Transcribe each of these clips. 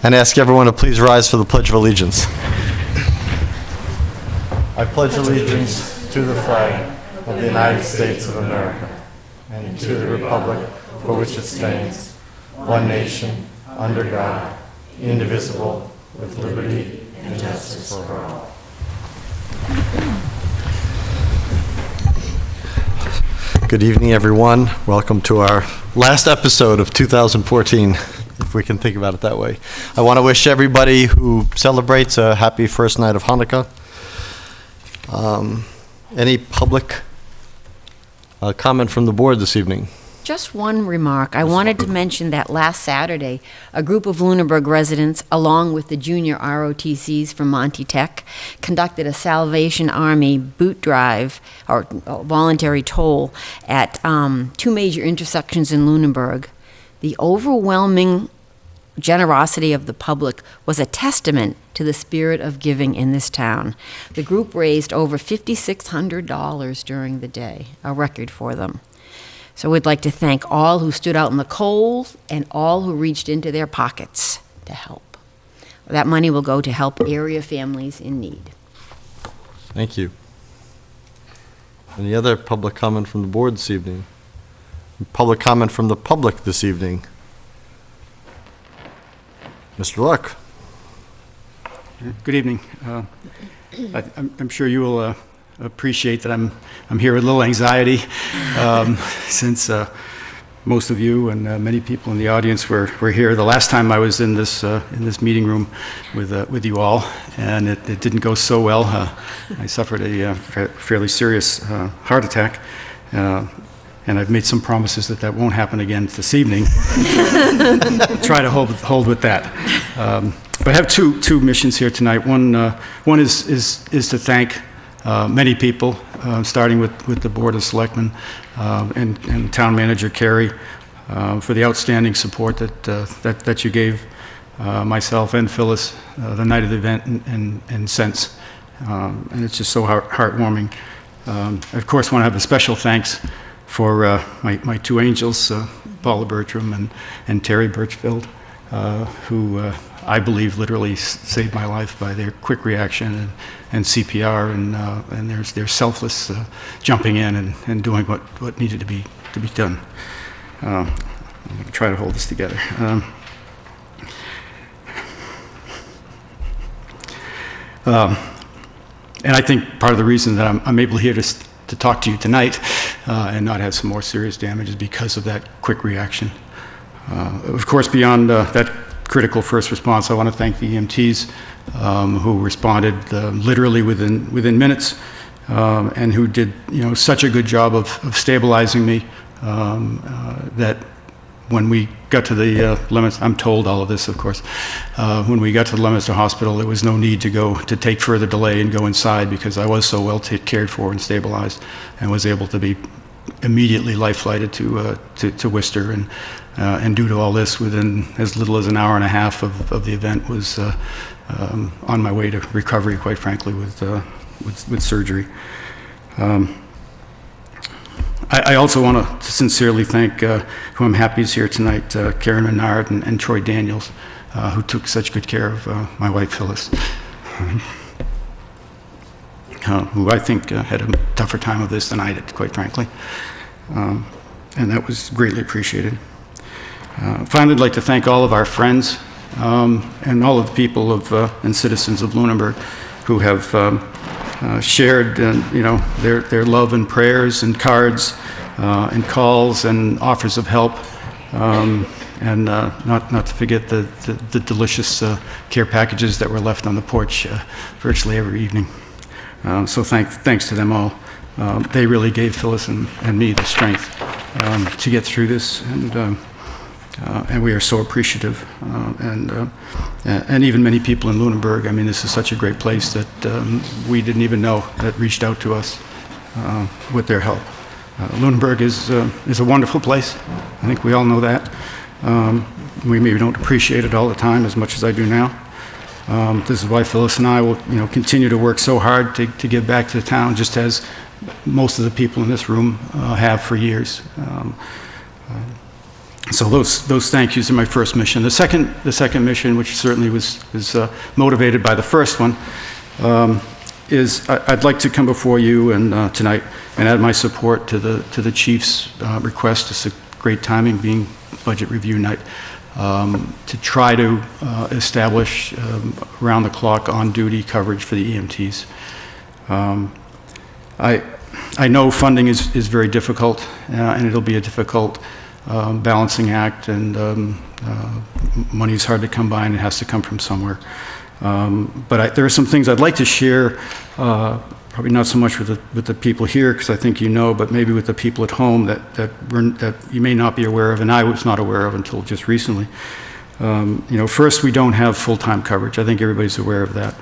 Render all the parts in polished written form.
And ask everyone to please rise for the Pledge of Allegiance. I pledge allegiance to the flag of the United States of America and to the republic for which it stands, one nation, under God, indivisible, with liberty and justice for all. Good evening, everyone. Welcome to our last episode of 2014, if we can think about it that way. I want to wish everybody who celebrates a happy first night of Hanukkah. Any public comment from the board this evening? Just one remark. I wanted to mention that last Saturday, a group of Lunenburg residents, along with the junior ROTCs from Monty Tech, conducted a Salvation Army boot drive, or voluntary toll, at two major intersections in Lunenburg. The overwhelming generosity of the public was a testament to the spirit of giving in this town. The group raised over $5,600 during the day, a record for them. So we'd like to thank all who stood out in the cold and all who reached into their pockets to help. That money will go to help area families in need. Thank you. Any other public comment from the board this evening? Public comment from the public this evening? Mr. Luck. Good evening. I'm sure you will appreciate that I'm here with a little anxiety since most of you and many people in the audience were here the last time I was in this meeting room with you all, and it didn't go so well. I suffered a fairly serious heart attack, and I've made some promises that won't happen again this evening. Try to hold with that. But I have two missions here tonight. One is to thank many people, starting with the Board of Selectmen and Town Manager Carey, for the outstanding support that you gave myself and Phyllis the night of the event and since. And it's just so heartwarming. I, of course, want to have a special thanks for my two angels, Paula Bertram and Terry Birchfield, who I believe literally saved my life by their quick reaction and CPR and their selfless jumping in and doing what needed to be done. I'm going to try to hold this together. And I think part of the reason that I'm able here to talk to you tonight and not have some more serious damage is because of that quick reaction. Of course, beyond that critical first response, I want to thank the EMTs who responded literally within minutes and who did such a good job of stabilizing me that when we got to the limits, I'm told all of this, of course, when we got to the Leominster Hospital, there was no need to take further delay and go inside because I was so well cared for and stabilized and was able to be immediately life-flighted to Worcester, and due to all this, within as little as an hour and a half of the event, was on my way to recovery, quite frankly, with surgery. I also want to sincerely thank, who I'm happy is here tonight, Karen Menard and Troy Daniels, who took such good care of my wife, Phyllis, who I think had a tougher time of this than I did, quite frankly. And that was greatly appreciated. Finally, I'd like to thank all of our friends and all of the people and citizens of Lunenburg who have shared their love and prayers and cards and calls and offers of help, and not to forget the delicious care packages that were left on the porch virtually every evening. So thanks to them all. They really gave Phyllis and me the strength to get through this, and we are so appreciative. And even many people in Lunenburg. I mean, this is such a great place that we didn't even know that reached out to us with their help. Lunenburg is a wonderful place. I think we all know that. We maybe don't appreciate it all the time as much as I do now. This is why Phyllis and I will, continue to work so hard to give back to the town, just as most of the people in this room have for years. So those thank yous are my first mission. The second mission, which certainly was motivated by the first one, is I'd like to come before you and tonight and add my support to the chief's request. It's a great timing, being budget review night, to try to establish around the clock on-duty coverage for the EMTs. I know funding is very difficult, and it'll be a difficult balancing act, and money is hard to come by, and it has to come from somewhere. But there are some things I'd like to share, probably not so much with the people here, because I think you know, but maybe with the people at home that you may not be aware of, and I was not aware of until just recently. First, we don't have full-time coverage. I think everybody's aware of that.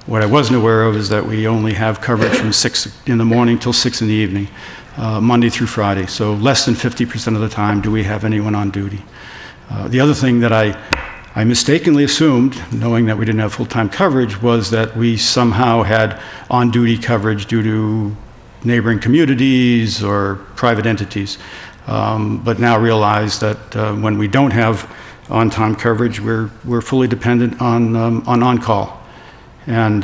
What I wasn't aware of is that we only have coverage from 6 in the morning till 6 in the evening, Monday through Friday. So less than 50% of the time do we have anyone on duty. The other thing that I mistakenly assumed, knowing that we didn't have full-time coverage, was that we somehow had on-duty coverage due to neighboring communities or private entities. But now realize that when we don't have on-time coverage, we're fully dependent on on-call. And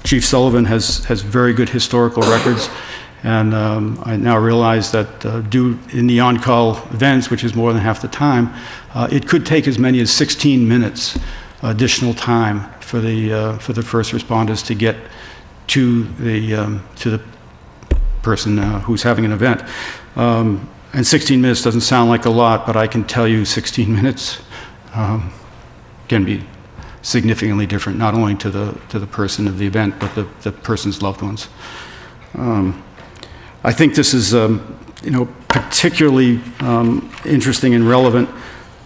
Chief Sullivan has very good historical records, and I now realize that due in the on-call events, which is more than half the time, it could take as many as 16 minutes additional time for the first responders to get to the person who's having an event. And 16 minutes doesn't sound like a lot, but I can tell you 16 minutes can be significantly different, not only to the person of the event, but the person's loved ones. I think this is, particularly interesting and relevant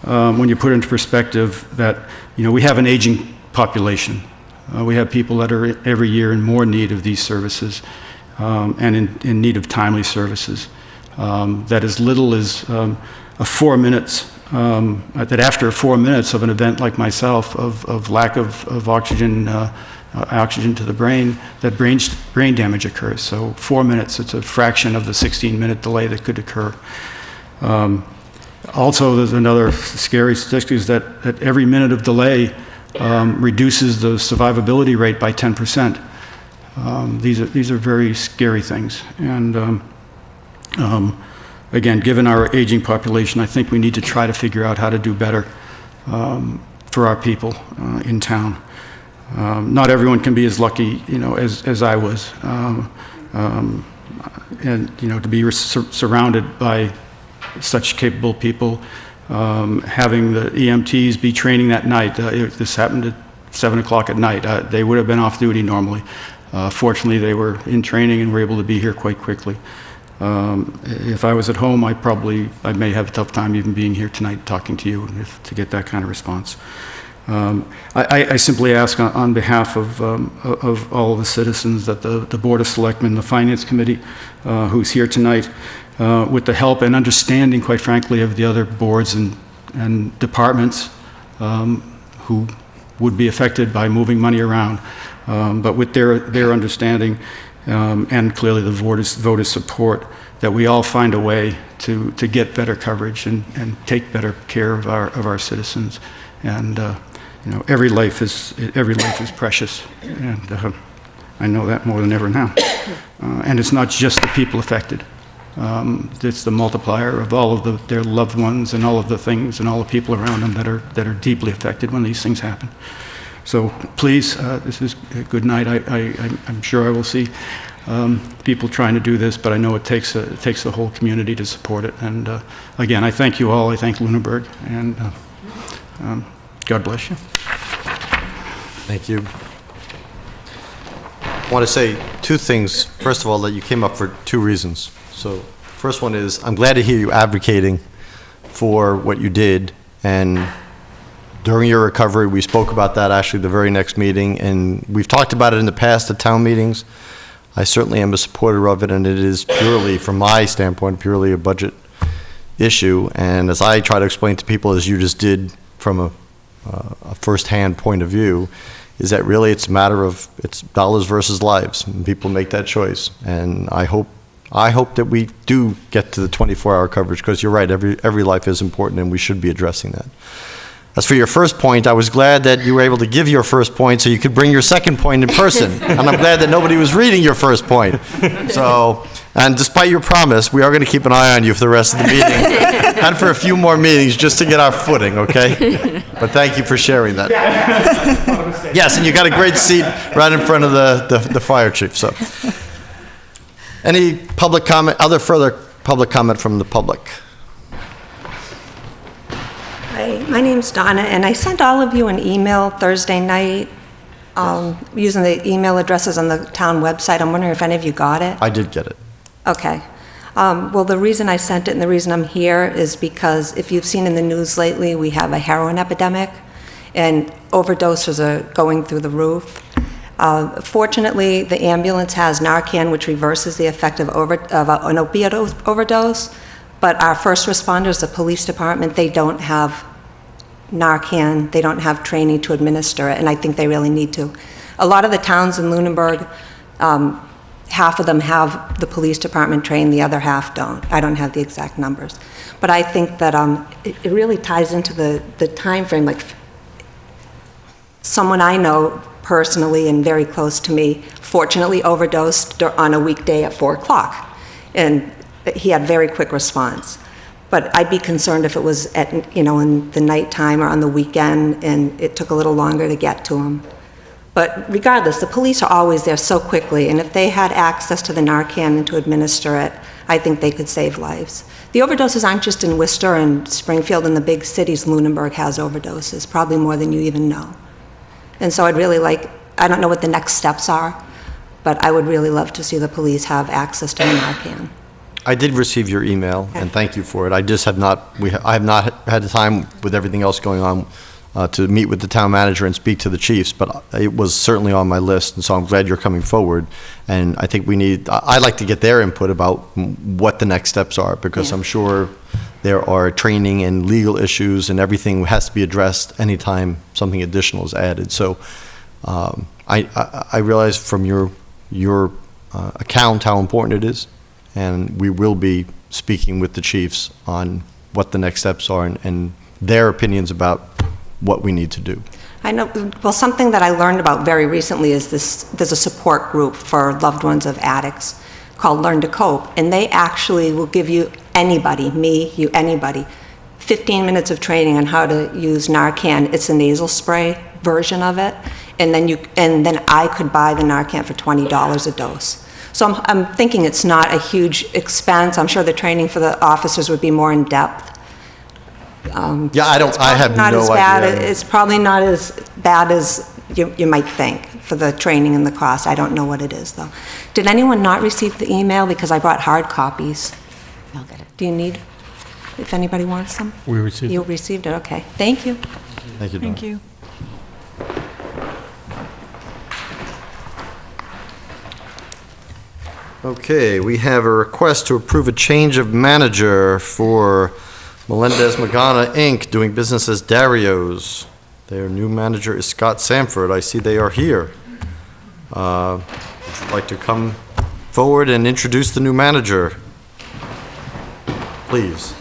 when you put into perspective that, we have an aging population. We have people that are every year in more need of these services and in need of timely services. That as little as 4 minutes, that after 4 minutes of an event like myself, of lack of oxygen, oxygen to the brain, that brain damage occurs. So 4 minutes, it's a fraction of the 16-minute delay that could occur. Also, there's another scary statistic, is that every minute of delay reduces the survivability rate by 10%. These are very scary things. And again, given our aging population, I think we need to try to figure out how to do better for our people in town. Not everyone can be as lucky, as I was, and to be surrounded by such capable people, having the EMTs be training that night. If this happened at 7 o'clock at night, they would have been off duty normally. Fortunately, they were in training and were able to be here quite quickly. If I was at home, I may have a tough time even being here tonight talking to you to get that kind of response. I simply ask on behalf of all of the citizens that the Board of Selectmen, the Finance Committee, who's here tonight, with the help and understanding, quite frankly, of the other boards and departments who would be affected by moving money around, but with their understanding and clearly the voters' support, that we all find a way to get better coverage and take better care of our citizens. And every life is precious, and I know that more than ever now. And it's not just the people affected. It's the multiplier of all of their loved ones and all of the things and all the people around them that are deeply affected when these things happen. So please, this is a good night. I'm sure I will see people trying to do this, but I know it takes the whole community to support it. And again, I thank you all. I thank Lunenburg, and God bless you. Thank you. I want to say two things. First of all, that you came up for two reasons. So first one is, I'm glad to hear you advocating for what you did, and during your recovery, we spoke about that actually the very next meeting, and we've talked about it in the past at town meetings. I certainly am a supporter of it, and it is purely, from my standpoint, purely a budget issue. And as I try to explain to people, as you just did from a first-hand point of view, is that really it's a matter of, it's dollars versus lives, and people make that choice. And I hope I hope that we do get to the 24-hour coverage, because you're right, every life is important, and we should be addressing that. As for your first point, I was glad that you were able to give your first point so you could bring your second point in person. And I'm glad that nobody was reading your first point. So, and despite your promise, we are going to keep an eye on you for the rest of the meeting and for a few more meetings just to get our footing, okay? But thank you for sharing that. Yes, and you got a great seat right in front of the fire chief. So, any public comment, further public comment from the public? Hi, my name's Donna, and I sent all of you an email Thursday night using the email addresses on the town website. I'm wondering if any of you got it? I did get it. Okay. Well, the reason I sent it and the reason I'm here is because if you've seen in the news lately, we have a heroin epidemic, and overdoses are going through the roof. Fortunately, the ambulance has Narcan, which reverses the effect of an opiate overdose. But our first responders, the police department, they don't have Narcan, they don't have training to administer it, and I think they really need to. A lot of the towns in Lunenburg, half of them have the police department trained, the other half don't. I don't have the exact numbers. But I think that it really ties into the time frame. Like, someone I know personally and very close to me, fortunately overdosed on a weekday at 4 o'clock. And he had very quick response. But I'd be concerned if it was in the nighttime or on the weekend and it took a little longer to get to him. But regardless, the police are always there so quickly, and if they had access to the Narcan and to administer it, I think they could save lives. The overdoses aren't just in Worcester and Springfield and the big cities. Lunenburg has overdoses, probably more than you even know. And so I'd really I don't know what the next steps are, but I would really love to see the police have access to the Narcan. I did receive your email, and thank you for it. I just have not, I have not had the time with everything else going on to meet with the town manager and speak to the chiefs, but it was certainly on my list, and so I'm glad you're coming forward. And I think I'd like to get their input about what the next steps are, because I'm sure there are training and legal issues and everything has to be addressed anytime something additional is added. So I realize from your account how important it is. And we will be speaking with the chiefs on what the next steps are and their opinions about what we need to do. I know, well, something that I learned about very recently is there's a support group for loved ones of addicts called Learn to Cope, and they actually will give you anybody, me, you, anybody, 15 minutes of training on how to use Narcan. It's a nasal spray version of it, and then I could buy the Narcan for $20 a dose. So I'm thinking it's not a huge expense. I'm sure the training for the officers would be more in depth. Yeah, I have no idea. It's probably not as bad as you might think for the training and the cost. I don't know what it is, though. Did anyone not receive the email? Because I brought hard copies. I'll get it. Do you need, if anybody wants some? We received it. You received it, okay. Thank you. Thank you, Dawn. Thank you. Okay, we have a request to approve a change of manager for Melendez Magana, Inc., doing business as Dario's. Their new manager is Scott Sanford. I see they are here. Would you like to come forward and introduce the new manager? Please.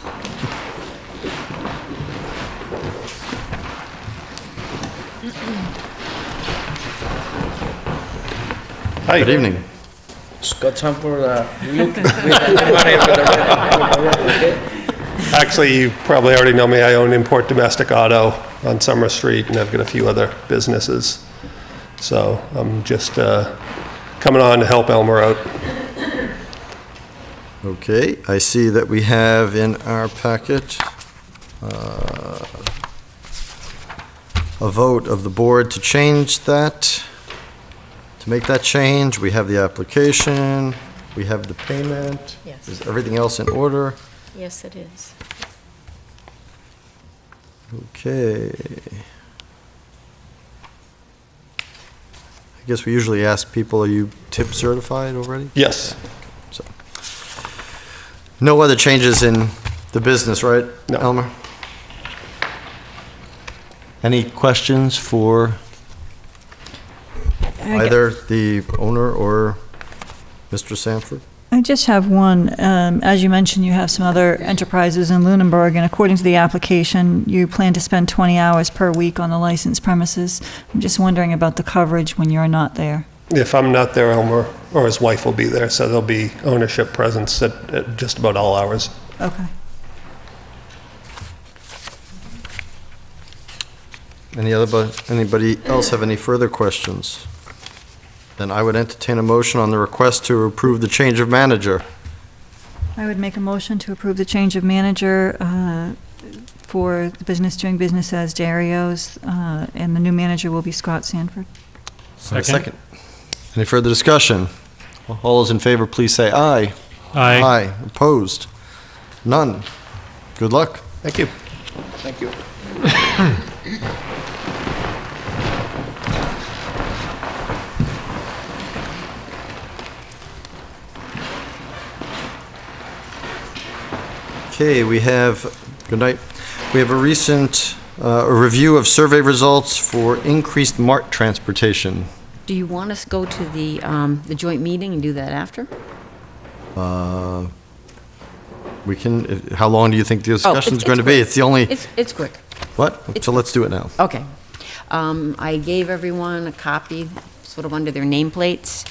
Hi. Good evening. Scott Sanford, look. Actually, you probably already know me. I own Import Domestic Auto on Summer Street, and I've got a few other businesses. So I'm just coming on to help Elmer out. Okay, I see that we have in our packet a vote of the board to change that. To make that change, we have the application, we have the payment. Yes. Is everything else in order? Yes, it is. Okay. I guess we usually ask people, are you tip certified already? Yes. So, no other changes in the business, right, No. Elmer? Any questions for either the owner or Mr. Sanford? I just have one. As you mentioned, you have some other enterprises in Lunenburg, and according to the application, you plan to spend 20 hours per week on the licensed premises. I'm just wondering about the coverage when you're not there. If I'm not there, Elmer or his wife will be there, so there'll be ownership presence at just about all hours. Okay. Anybody else have any further questions? Then I would entertain a motion on the request to approve the change of manager. I would make a motion to approve the change of manager for the business doing business as Dario's, and the new manager will be Scott Sanford. Second. Any further discussion? All those in favor, please say aye. Aye. Aye. Opposed? None. Good luck. Thank you. Thank you. Okay, we have, good night. We have a recent a review of survey results for increased MART transportation. Do you want us to go to the joint meeting and do that after? We can, how long do you think the discussion's it's going to be? quick. It's the only, It's quick. what? So let's do it now. Okay. I gave everyone a copy, sort of under their nameplates.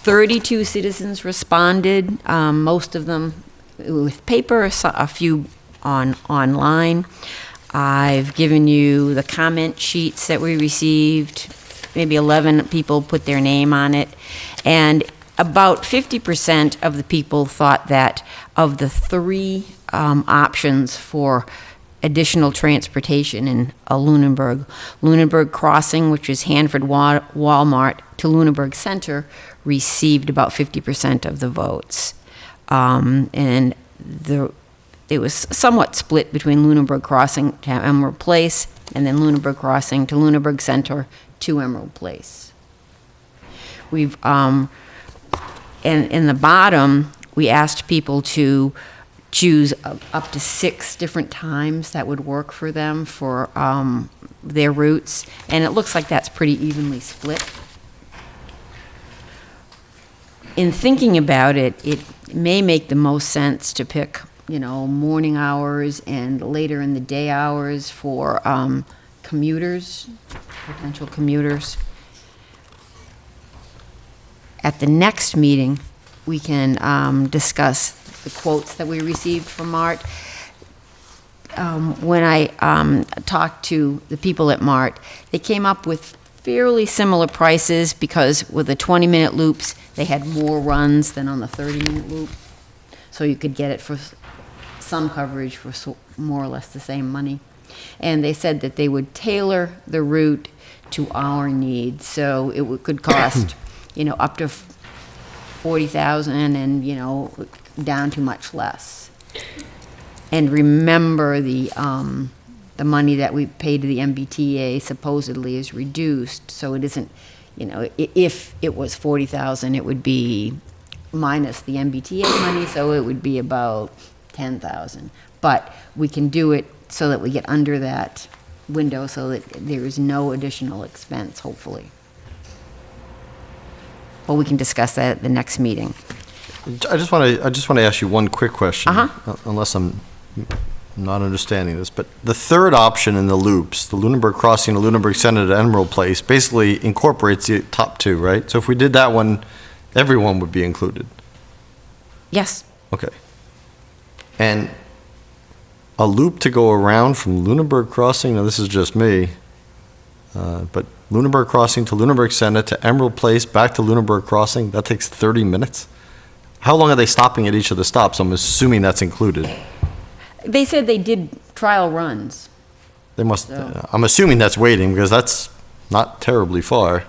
32 citizens responded, most of them with paper, a few online. I've given you the comment sheets that we received. Maybe 11 people put their name on it. And about 50% of the people thought that of the three options for additional transportation in Lunenburg, Lunenburg Crossing, which is Hanford Walmart, to Lunenburg Center, received about 50% of the votes. And it was somewhat split between Lunenburg Crossing to Emerald Place, and then Lunenburg Crossing to Lunenburg Center to Emerald Place. We've, and in the bottom, we asked people to choose up to 6 different times that would work for them for their routes, and it looks like that's pretty evenly split. In thinking about it, it may make the most sense to pick, morning hours and later in the day hours for commuters, potential commuters. At the next meeting, we can discuss the quotes that we received from MART. When I talked to the people at MART, they came up with fairly similar prices because with the 20-minute loops, they had more runs than on the 30-minute loop. So you could get it for some coverage for more or less the same money. And they said that they would tailor the route to our needs. So it could cost, up to $40,000 and, down to much less. And remember the money that we pay to the MBTA supposedly is reduced, so it isn't, if it was $40,000, it would be minus the MBTA money, so it would be about $10,000. But we can do it so that we get under that window so that there is no additional expense, hopefully. But we can discuss that at the next meeting. I just want to ask you one quick question, unless I'm not understanding this, but the third option in the loops, the Lunenburg Crossing to Lunenburg Center to Emerald Place, basically incorporates the top two, right? So if we did that one, everyone would be included. Yes. Okay. And a loop to go around from Lunenburg Crossing, now this is just me, but Lunenburg Crossing to Lunenburg Center to Emerald Place, back to Lunenburg Crossing, that takes 30 minutes? How long are they stopping at each of the stops? I'm assuming that's included. They said they did trial runs. They must, I'm assuming that's waiting, because that's not terribly far.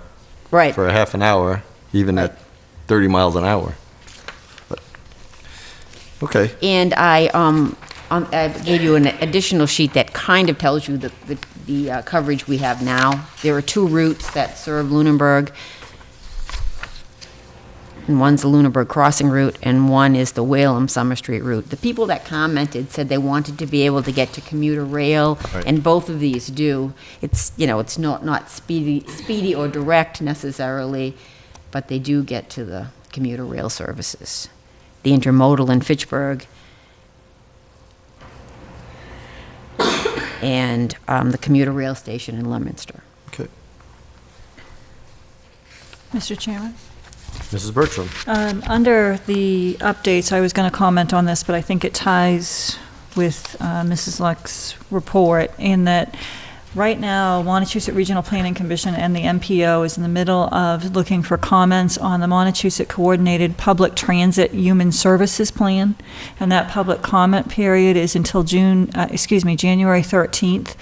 Right. For a half an hour, even at 30 miles an hour. But, okay. And I gave you an additional sheet that kind of tells you the coverage we have now. There are 2 routes that serve Lunenburg. And one's the Lunenburg Crossing route, and one is the Whalum Summer Street route. The people that commented said they wanted to be able to get to commuter rail, right. And both of these do. It's, it's not speedy or direct necessarily, but they do get to the commuter rail services, the intermodal in Fitchburg, and the commuter rail station in Leominster. Okay. Mr. Chairman? Mrs. Bertram? Under the updates, I was going to comment on this, but I think it ties with Mrs. Luck's report in that right now, Montechusett Regional Planning Commission and the MPO is in the middle of looking for comments on the Montechusett Coordinated Public Transit Human Services Plan, and that public comment period is until January 13th.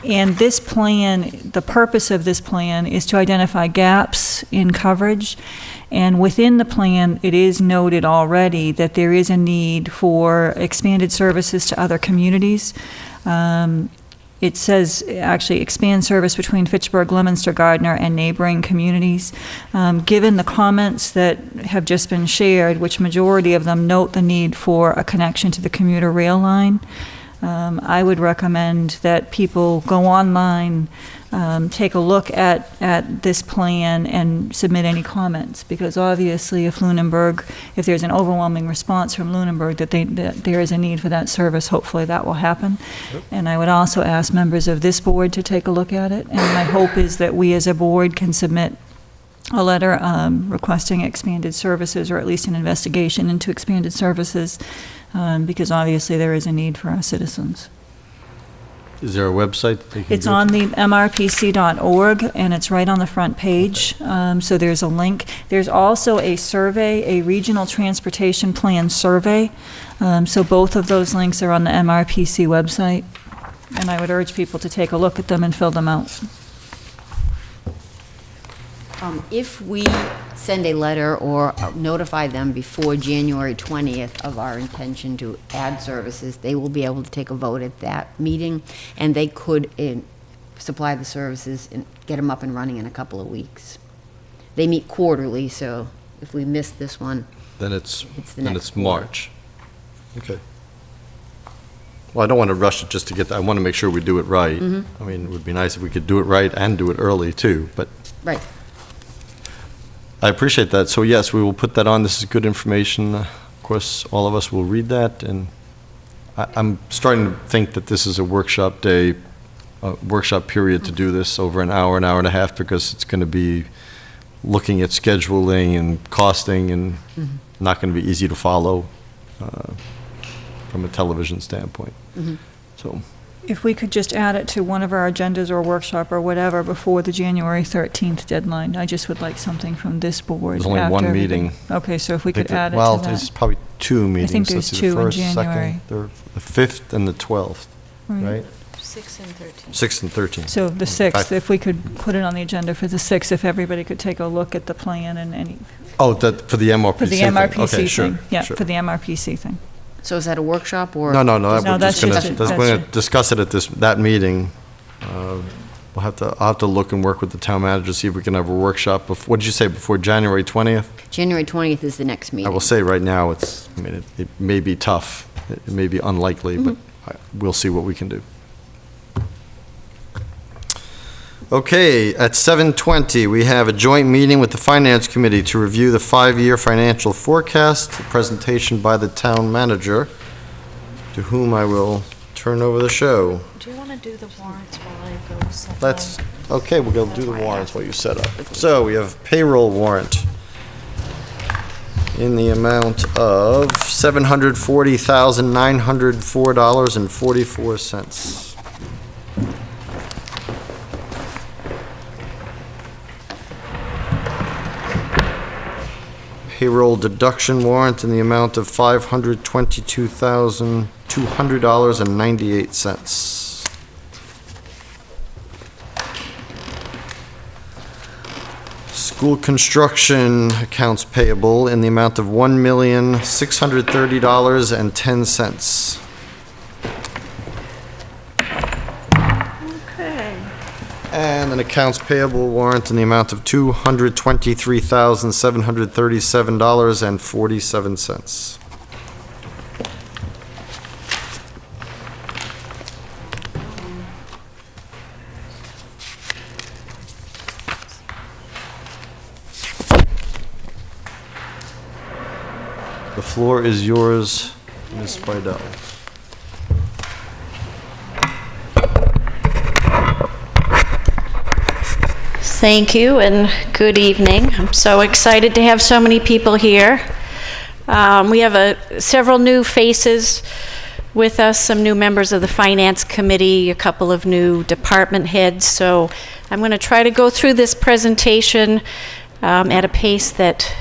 And this plan, the purpose of this plan is to identify gaps in coverage. And within the plan, it is noted already that there is a need for expanded services to other communities. It says, actually, expand service between Fitchburg, Leominster, Gardner, and neighboring communities. Given the comments that have just been shared, which majority of them note the need for a connection to the commuter rail line, I would recommend that people go online, take a look at this plan and submit any comments, because obviously if there's an overwhelming response from Lunenburg that there is a need for that service, hopefully that will happen. Yep. And I would also ask members of this board to take a look at it, and my hope is that we as a board can submit a letter requesting expanded services, or at least an investigation into expanded services, because obviously there is a need for our citizens. Is there a website? It's on the mrpc.org, and it's right on the front page, so there's a link. There's also a survey, a regional transportation plan survey, so both of those links are on the MRPC website, and I would urge people to take a look at them and fill them out. If we send a letter or notify them before January 20th of our intention to add services, they will be able to take a vote at that meeting, and they could supply the services and get them up and running in a couple of weeks. They meet quarterly, so if we miss this one, then it's the next March. Okay. Well, I don't want to rush it just to get that. I want to make sure we do it right. Mm-hmm. I mean, it would be nice if we could do it right and do it early too, but. Right. I appreciate that. So yes, we will put that on. This is good information. Of course, all of us will read that, and I'm starting to think that this is a workshop day, a workshop period to do this over an hour and a half, because it's going to be looking at scheduling and costing, and not going to be easy to follow from a television standpoint. So. If we could just add it to one of our agendas or workshop or whatever before the January 13th deadline, I just would like something from this board. There's only one meeting. Okay, so if we could add it to that. Well, there's probably two meetings. I think there's two in January. The 5th and the 12th, right? 6 and 13. 6 and 13. So the 6th, if we could put it on the agenda for the 6th, if everybody could take a look at the plan and any. Oh, for the MRPC For the MRPC thing. Okay, sure, thing. Yeah, sure. for the MRPC thing. So is that a workshop or? No, No, that's we're just going to discuss it at that meeting. I'll have to look and work with the town manager, see if we can have a workshop. What did you say, before January 20th? January 20th is the next meeting. I will say right now, it may be tough. It may be unlikely, but we'll see what we can do. Okay, at 7:20, we have a joint meeting with the Finance Committee to review the 5-year financial forecast, a presentation by the town manager, to whom I will turn over the show. Do you want to do the warrants while I go set That's, okay, we'll go do the warrants while you set up. So we have payroll warrant in the amount of $740,904.44. Payroll deduction warrant in the amount of $522,200.98. School construction accounts payable in the amount of $1,630.10. And an accounts payable warrant in the amount of $223,737.47. The floor is yours, Ms. Bydell. Thank you and good evening. I'm so excited to have so many people here. We have several new faces with us, some new members of the Finance Committee, a couple of new department heads. So I'm going to try to go through this presentation at a pace that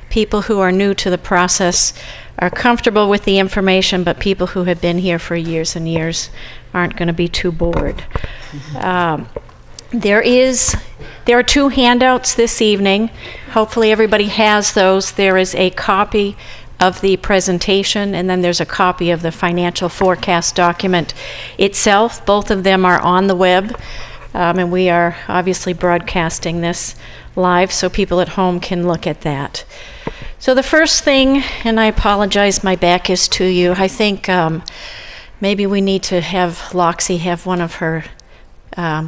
people who are new to the process are comfortable with the information, but people who have been here for years and years aren't going to be too bored. There are two handouts this evening. Hopefully everybody has those. There is a copy of the presentation, and then there's a copy of the financial forecast document itself. Both of them are on the web, and we are obviously broadcasting this live so people at home can look at that. So the first thing, and I apologize, my back is to you. I think maybe we need to have Loxie have one of her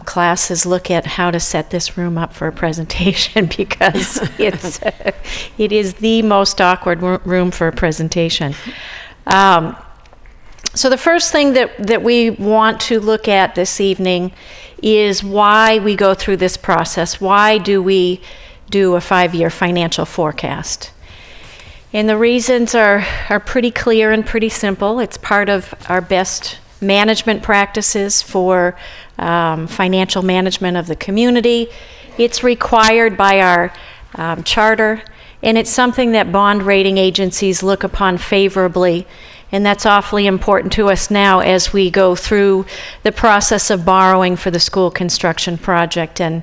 classes look at how to set this room up for a presentation because it is the most awkward room for a presentation. So the first thing that we want to look at this evening is why we go through this process. Why do we do a 5-year financial forecast? And the reasons are pretty clear and pretty simple. It's part of our best management practices for financial management of the community. It's required by our charter, and it's something that bond rating agencies look upon favorably, and that's awfully important to us now as we go through the process of borrowing for the school construction project. And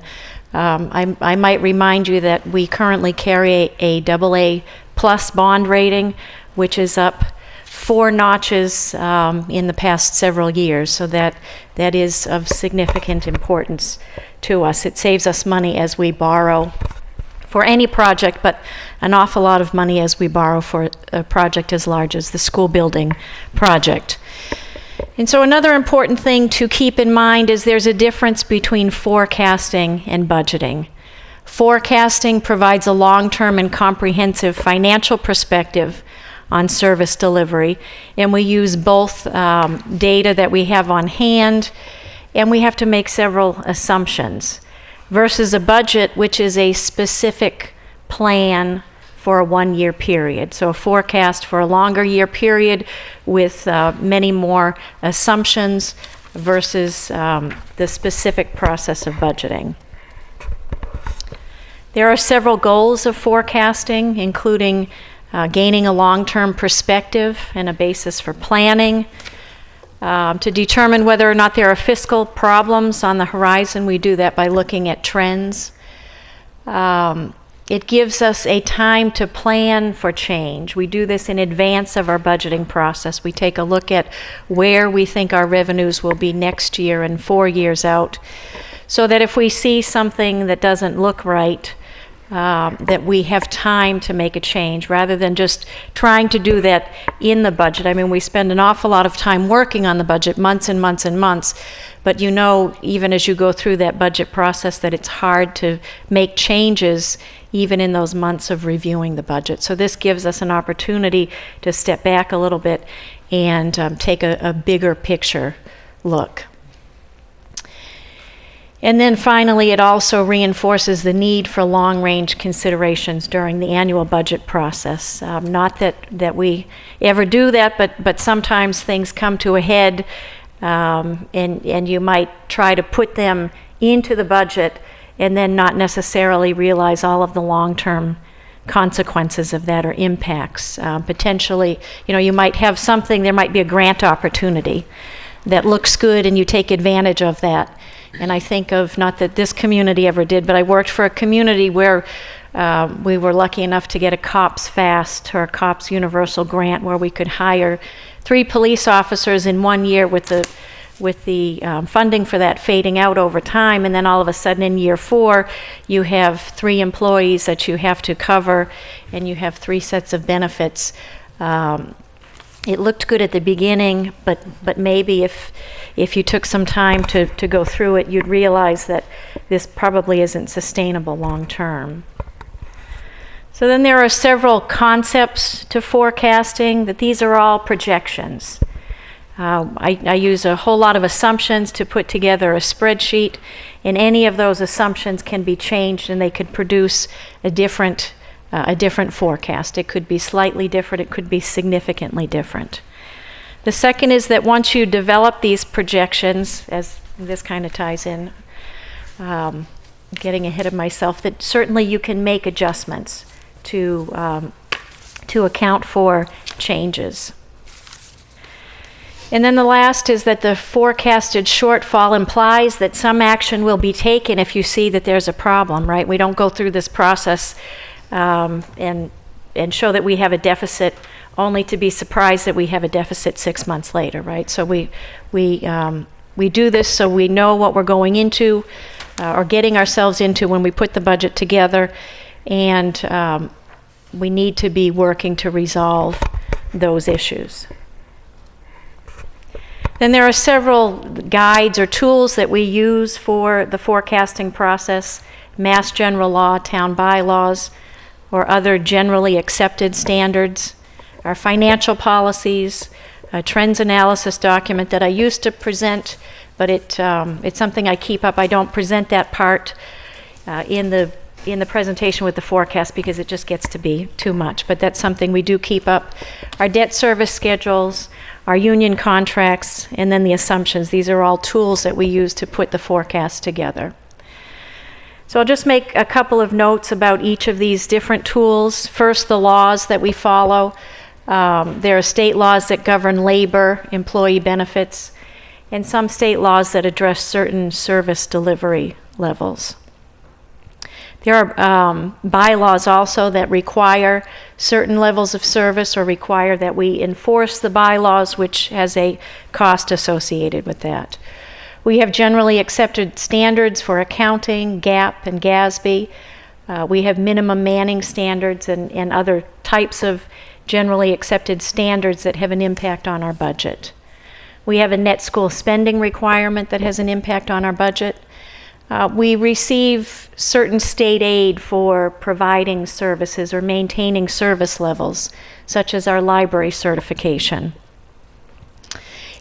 I might remind you that we currently carry a AA plus bond rating, which is up 4 notches in the past several years, so that is of significant importance to us. It saves us money as we borrow for any project, but an awful lot of money as we borrow for a project as large as the school building project. And so another important thing to keep in mind is there's a difference between forecasting and budgeting. Forecasting provides a long-term and comprehensive financial perspective on service delivery, and we use both data that we have on hand, and we have to make several assumptions, versus a budget, which is a specific plan for a 1-year period. So a forecast for a longer year period with many more assumptions versus the specific process of budgeting. There are several goals of forecasting, including gaining a long-term perspective and a basis for planning, to determine whether or not there are fiscal problems on the horizon. We do that by looking at trends. It gives us a time to plan for change. We do this in advance of our budgeting process. We take a look at where we think our revenues will be next year and 4 years out, so that if we see something that doesn't look right, that we have time to make a change rather than just trying to do that in the budget. I mean, we spend an awful lot of time working on the budget, months and months and months, but you know, even as you go through that budget process, that it's hard to make changes even in those months of reviewing the budget. So this gives us an opportunity to step back a little bit and take a bigger picture look. And then finally, it also reinforces the need for long-range considerations during the annual budget process. Not that we ever do that, but sometimes things come to a head, and you might try to put them into the budget and then not necessarily realize all of the long-term consequences of that or impacts. Potentially, you might have something, there might be a grant opportunity that looks good and you take advantage of that. And I think of, not that this community ever did, but I worked for a community where we were lucky enough to get a COPS Fast or a COPS Universal grant where we could hire 3 police officers in 1 year with the funding for that fading out over time. And then all of a sudden in year 4, you have 3 employees that you have to cover and you have 3 sets of benefits. It looked good at the beginning, but maybe if you took some time to go through it, you'd realize that this probably isn't sustainable long term. So then there are several concepts to forecasting, that these are all projections. I use a whole lot of assumptions to put together a spreadsheet, and any of those assumptions can be changed and they could produce a different forecast. It could be slightly different, it could be significantly different. The second is that once you develop these projections, as this kind of ties in, getting ahead of myself, that certainly you can make adjustments to account for changes. And then the last is that the forecasted shortfall implies that some action will be taken if you see that there's a problem, right? We don't go through this process and show that we have a deficit only to be surprised that we have a deficit 6 months later, right? So we do this so we know what we're going into or getting ourselves into when we put the budget together, and we need to be working to resolve those issues. Then there are several guides or tools that we use for the forecasting process: Mass General Law, town bylaws, or other generally accepted standards, our financial policies, a trends analysis document that I used to present, but it's something I keep up. I don't present that part in the presentation with the forecast because it just gets to be too much, but that's something we do keep up. Our debt service schedules, our union contracts, and then the assumptions. These are all tools that we use to put the forecast together. So I'll just make a couple of notes about each of these different tools. First, the laws that we follow. There are state laws that govern labor, employee benefits, and some state laws that address certain service delivery levels. There are bylaws also that require certain levels of service or require that we enforce the bylaws, which has a cost associated with that. We have generally accepted standards for accounting, GAAP and GASB. We have minimum manning standards and other types of generally accepted standards that have an impact on our budget. We have a net school spending requirement that has an impact on our budget. We receive certain state aid for providing services or maintaining service levels, such as our library certification.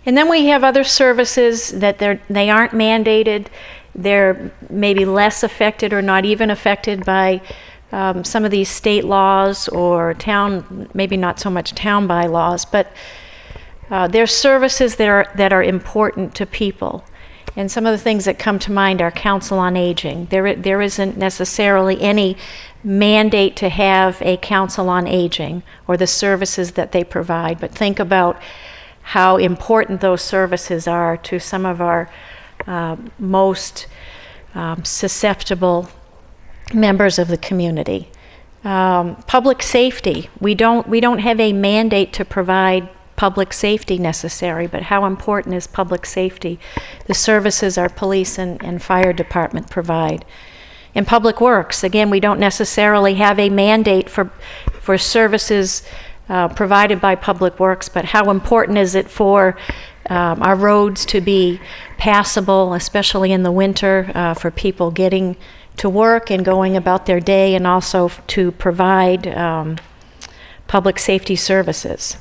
And then we have other services that they aren't mandated. They're maybe less affected or not even affected by some of these state laws or maybe not so much town bylaws, but they're services that are important to people. And some of the things that come to mind are Council on Aging. There isn't necessarily any mandate to have a Council on Aging or the services that they provide, but think about how important those services are to some of our most susceptible members of the community. Public safety. We don't have a mandate to provide public safety necessary, but how important is public safety? The services our police and fire department provide. In public works, again, we don't necessarily have a mandate for services provided by public works, but how important is it for our roads to be passable, especially in the winter, for people getting to work and going about their day, and also to provide public safety services.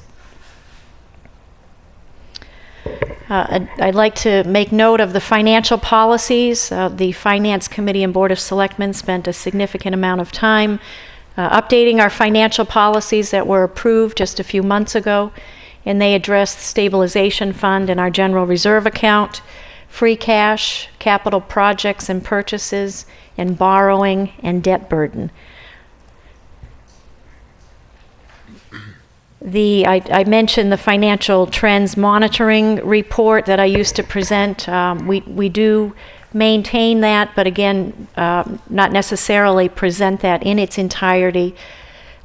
I'd like to make note of the financial policies. The Finance Committee and Board of Selectmen spent a significant amount of time updating our financial policies that were approved just a few months ago, and they address the stabilization fund and our general reserve account, free cash, capital projects and purchases, and borrowing and debt burden. I mentioned the financial trends monitoring report that I used to present. We do maintain that, but again, not necessarily present that in its entirety.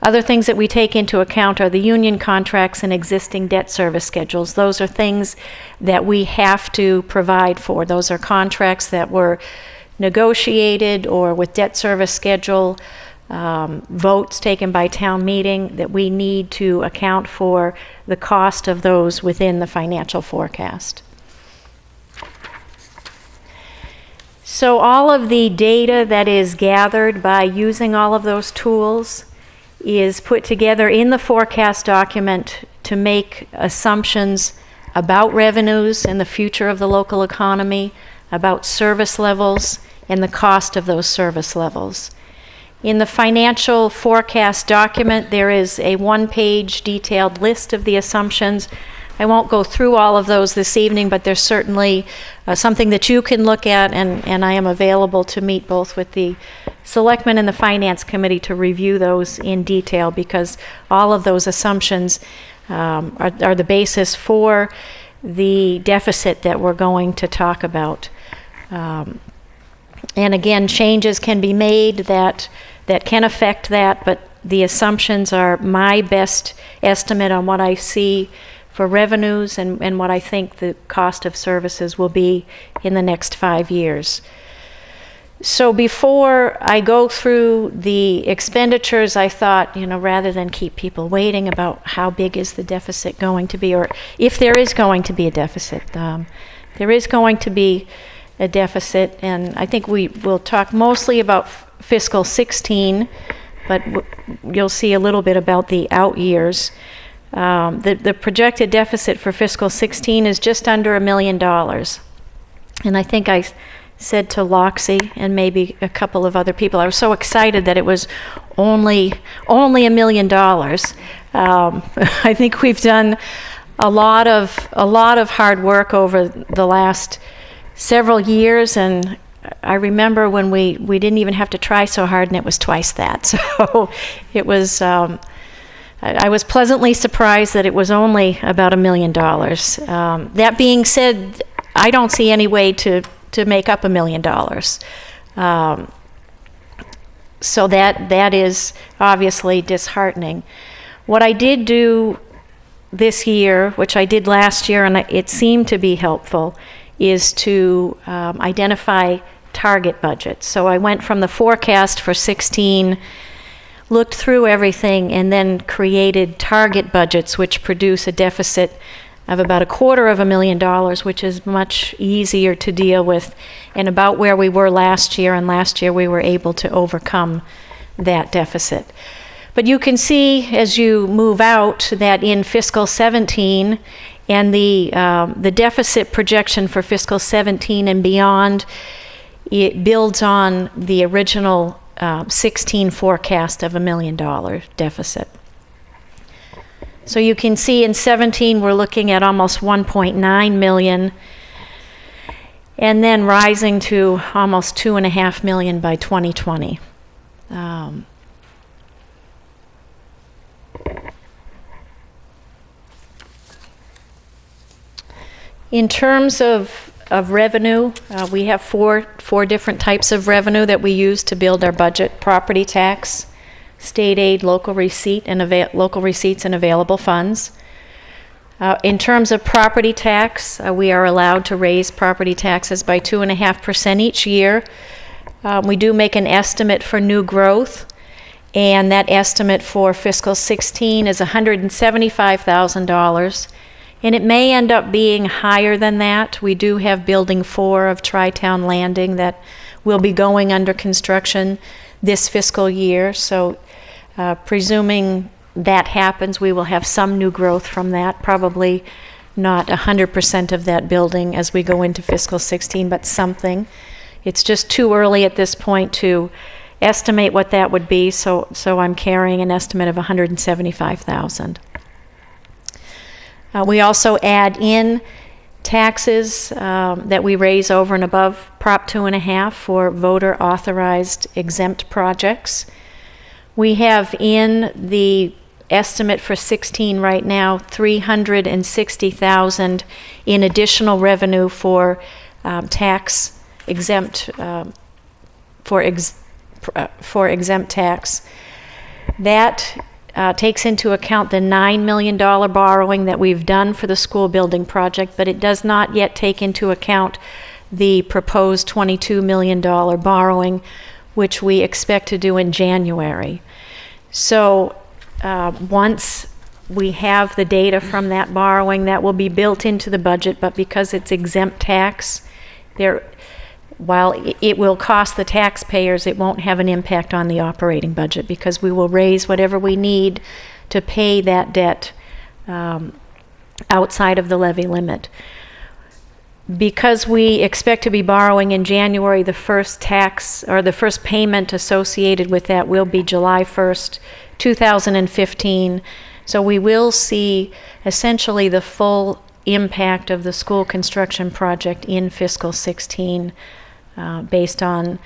Other things that we take into account are the union contracts and existing debt service schedules. Those are things that we have to provide for. Those are contracts that were negotiated or with debt service schedule, votes taken by town meeting, that we need to account for the cost of those within the financial forecast. So all of the data that is gathered by using all of those tools is put together in the forecast document to make assumptions about revenues and the future of the local economy, about service levels and the cost of those service levels. In the financial forecast document, there is a one-page detailed list of the assumptions. I won't go through all of those this evening, but there's certainly something that you can look at, and I am available to meet both with the Selectmen and the Finance Committee to review those in detail, because all of those assumptions are the basis for the deficit that we're going to talk about. And again, changes can be made that can affect that, but the assumptions are my best estimate on what I see for revenues and what I think the cost of services will be in the next 5 years. So before I go through the expenditures, I thought, rather than keep people waiting about how big is the deficit going to be, or if there is going to be a deficit. There is going to be a deficit, and I think we will talk mostly about fiscal 16, but you'll see a little bit about the out years. The projected deficit for fiscal 16 is just under $1 million. And I think I said to Loxie and maybe a couple of other people, I was so excited that it was only $1 million. I think we've done a lot of hard work over the last several years, and I remember when we didn't even have to try so hard, and it was twice that. So it was, I was pleasantly surprised that it was only about $1 million. That being said, I don't see any way to make up $1 million. So that is obviously disheartening. What I did do this year, which I did last year, and it seemed to be helpful, is to identify target budgets. So I went from the forecast for 16, looked through everything, and then created target budgets, which produce a deficit of about $250,000, which is much easier to deal with, and about where we were last year, and last year we were able to overcome that deficit. But you can see as you move out that in fiscal 17, and the deficit projection for fiscal 17 and beyond, it builds on the original 16 forecast of $1 million deficit. So you can see in 17 we're looking at almost 1.9 million, and then rising to almost 2.5 million by 2020. In terms of revenue, we have four different types of revenue that we use to build our budget: property tax, state aid, local receipts, and available funds. In terms of property tax, we are allowed to raise property taxes by 2.5% each year. We do make an estimate for new growth, and that estimate for fiscal 16 is $175,000. And it may end up being higher than that. We do have Building 4 of Tri-Town Landing that will be going under construction this fiscal year. So presuming that happens, we will have some new growth from that. Probably not 100% of that building as we go into fiscal 16, but something. It's just too early at this point to estimate what that would be, so I'm carrying an estimate of $175,000. We also add in taxes that we raise over and above Prop 2.5 for voter-authorized exempt projects. We have in the estimate for 16 right now $360,000 in additional revenue for tax exempt for exempt tax. That takes into account the $9 million borrowing that we've done for the school building project, but it does not yet take into account the proposed $22 million borrowing, which we expect to do in January. So once we have the data from that borrowing, that will be built into the budget, but because it's exempt tax, while it will cost the taxpayers, it won't have an impact on the operating budget because we will raise whatever we need to pay that debt outside of the levy limit. Because we expect to be borrowing in January, the first tax or the first payment associated with that will be July 1st, 2015. So we will see essentially the full impact of the school construction project in fiscal 16 based on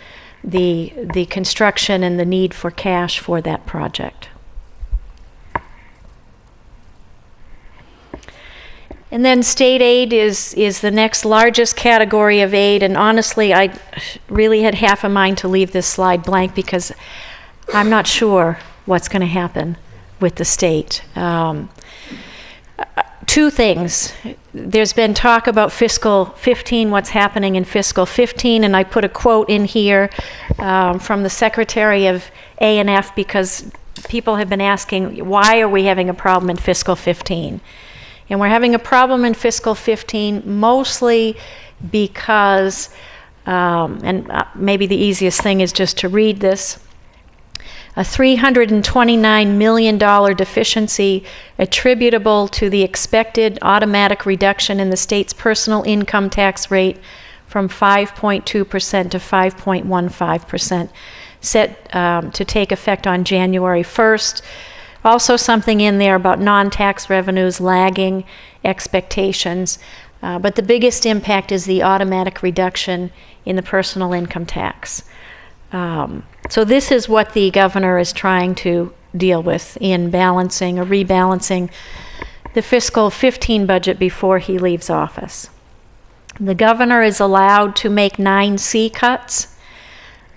the construction and the need for cash for that project. And then state aid is the next largest category of aid, and honestly, I really had half a mind to leave this slide blank because I'm not sure what's going to happen with the state. Two things. There's been talk about fiscal 15, what's happening in fiscal 15, and I put a quote in here from the Secretary of A&F because people have been asking, why are we having a problem in fiscal 15? And we're having a problem in fiscal 15 mostly because, maybe the easiest thing is just to read this, a $329 million deficiency attributable to the expected automatic reduction in the state's personal income tax rate from 5.2% to 5.15%, set to take effect on January 1st. Also something in there about non-tax revenues lagging expectations, but the biggest impact is the automatic reduction in the personal income tax. So this is what the governor is trying to deal with in balancing or rebalancing the fiscal 15 budget before he leaves office. The governor is allowed to make 9C cuts.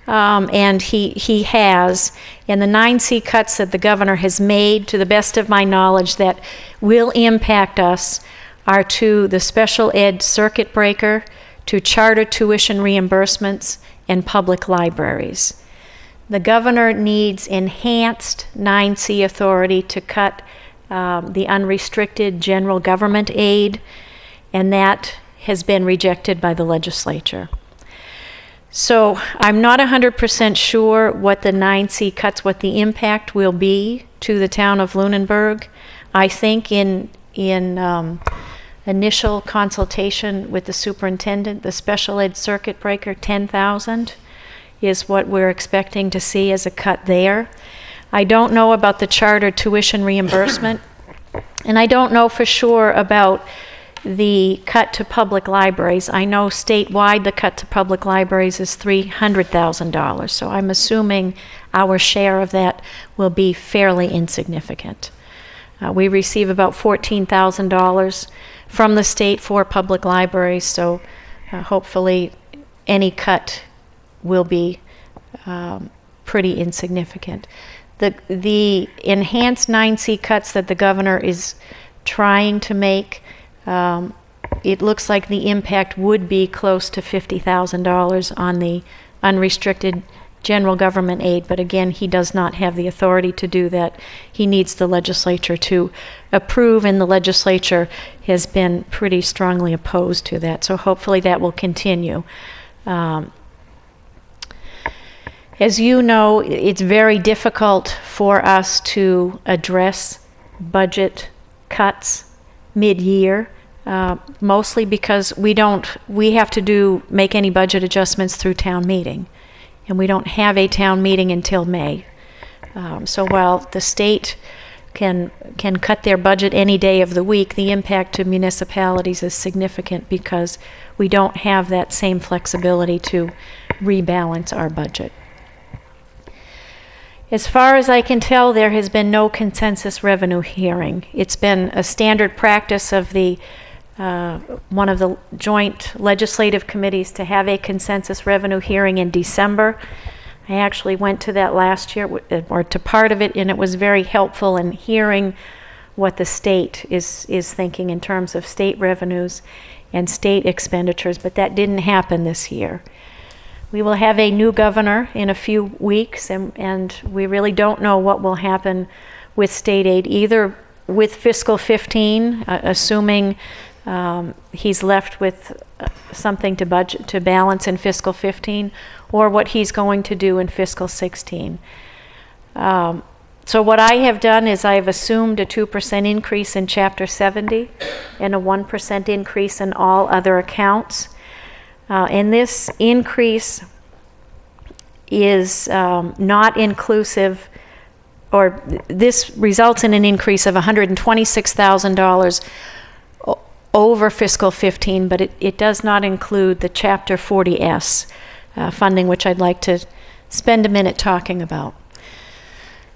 And he has, and the 9C cuts that the governor has made, to the best of my knowledge, that will impact us are to the special ed circuit breaker, to charter tuition reimbursements, and public libraries. The governor needs enhanced 9C authority to cut the unrestricted general government aid, and that has been rejected by the legislature. So I'm not 100% sure what the 9C cuts, what the impact will be to the town of Lunenburg. I think in initial consultation with the superintendent, the special ed circuit breaker, 10,000 is what we're expecting to see as a cut there. I don't know about the charter tuition reimbursement, and I don't know for sure about the cut to public libraries. I know statewide the cut to public libraries is $300,000, so I'm assuming our share of that will be fairly insignificant. We receive about $14,000 from the state for public libraries, so hopefully any cut will be pretty insignificant. The enhanced 9C cuts that the governor is trying to make, it looks like the impact would be close to $50,000 on the unrestricted general government aid, but again, he does not have the authority to do that. He needs the legislature to approve, and the legislature has been pretty strongly opposed to that, so hopefully that will continue. As you know, it's very difficult for us to address budget cuts mid-year, mostly because we have to make any budget adjustments through town meeting, and we don't have a town meeting until May. So while the state can cut their budget any day of the week, the impact to municipalities is significant because we don't have that same flexibility to rebalance our budget. As far as I can tell, there has been no consensus revenue hearing. It's been a standard practice of one of the joint legislative committees to have a consensus revenue hearing in December. I actually went to that last year, or to part of it, and it was very helpful in hearing what the state is thinking in terms of state revenues and state expenditures, but that didn't happen this year. We will have a new governor in a few weeks, and we really don't know what will happen with state aid, either with fiscal 15, assuming he's left with something to budget, to balance in fiscal 15, or what he's going to do in fiscal 16. So what I have done is I have assumed a 2% increase in Chapter 70 and a 1% increase in all other accounts. And this increase is not inclusive, or this results in an increase of $126,000 over fiscal 15, but it does not include the Chapter 40S funding, which I'd like to spend a minute talking about.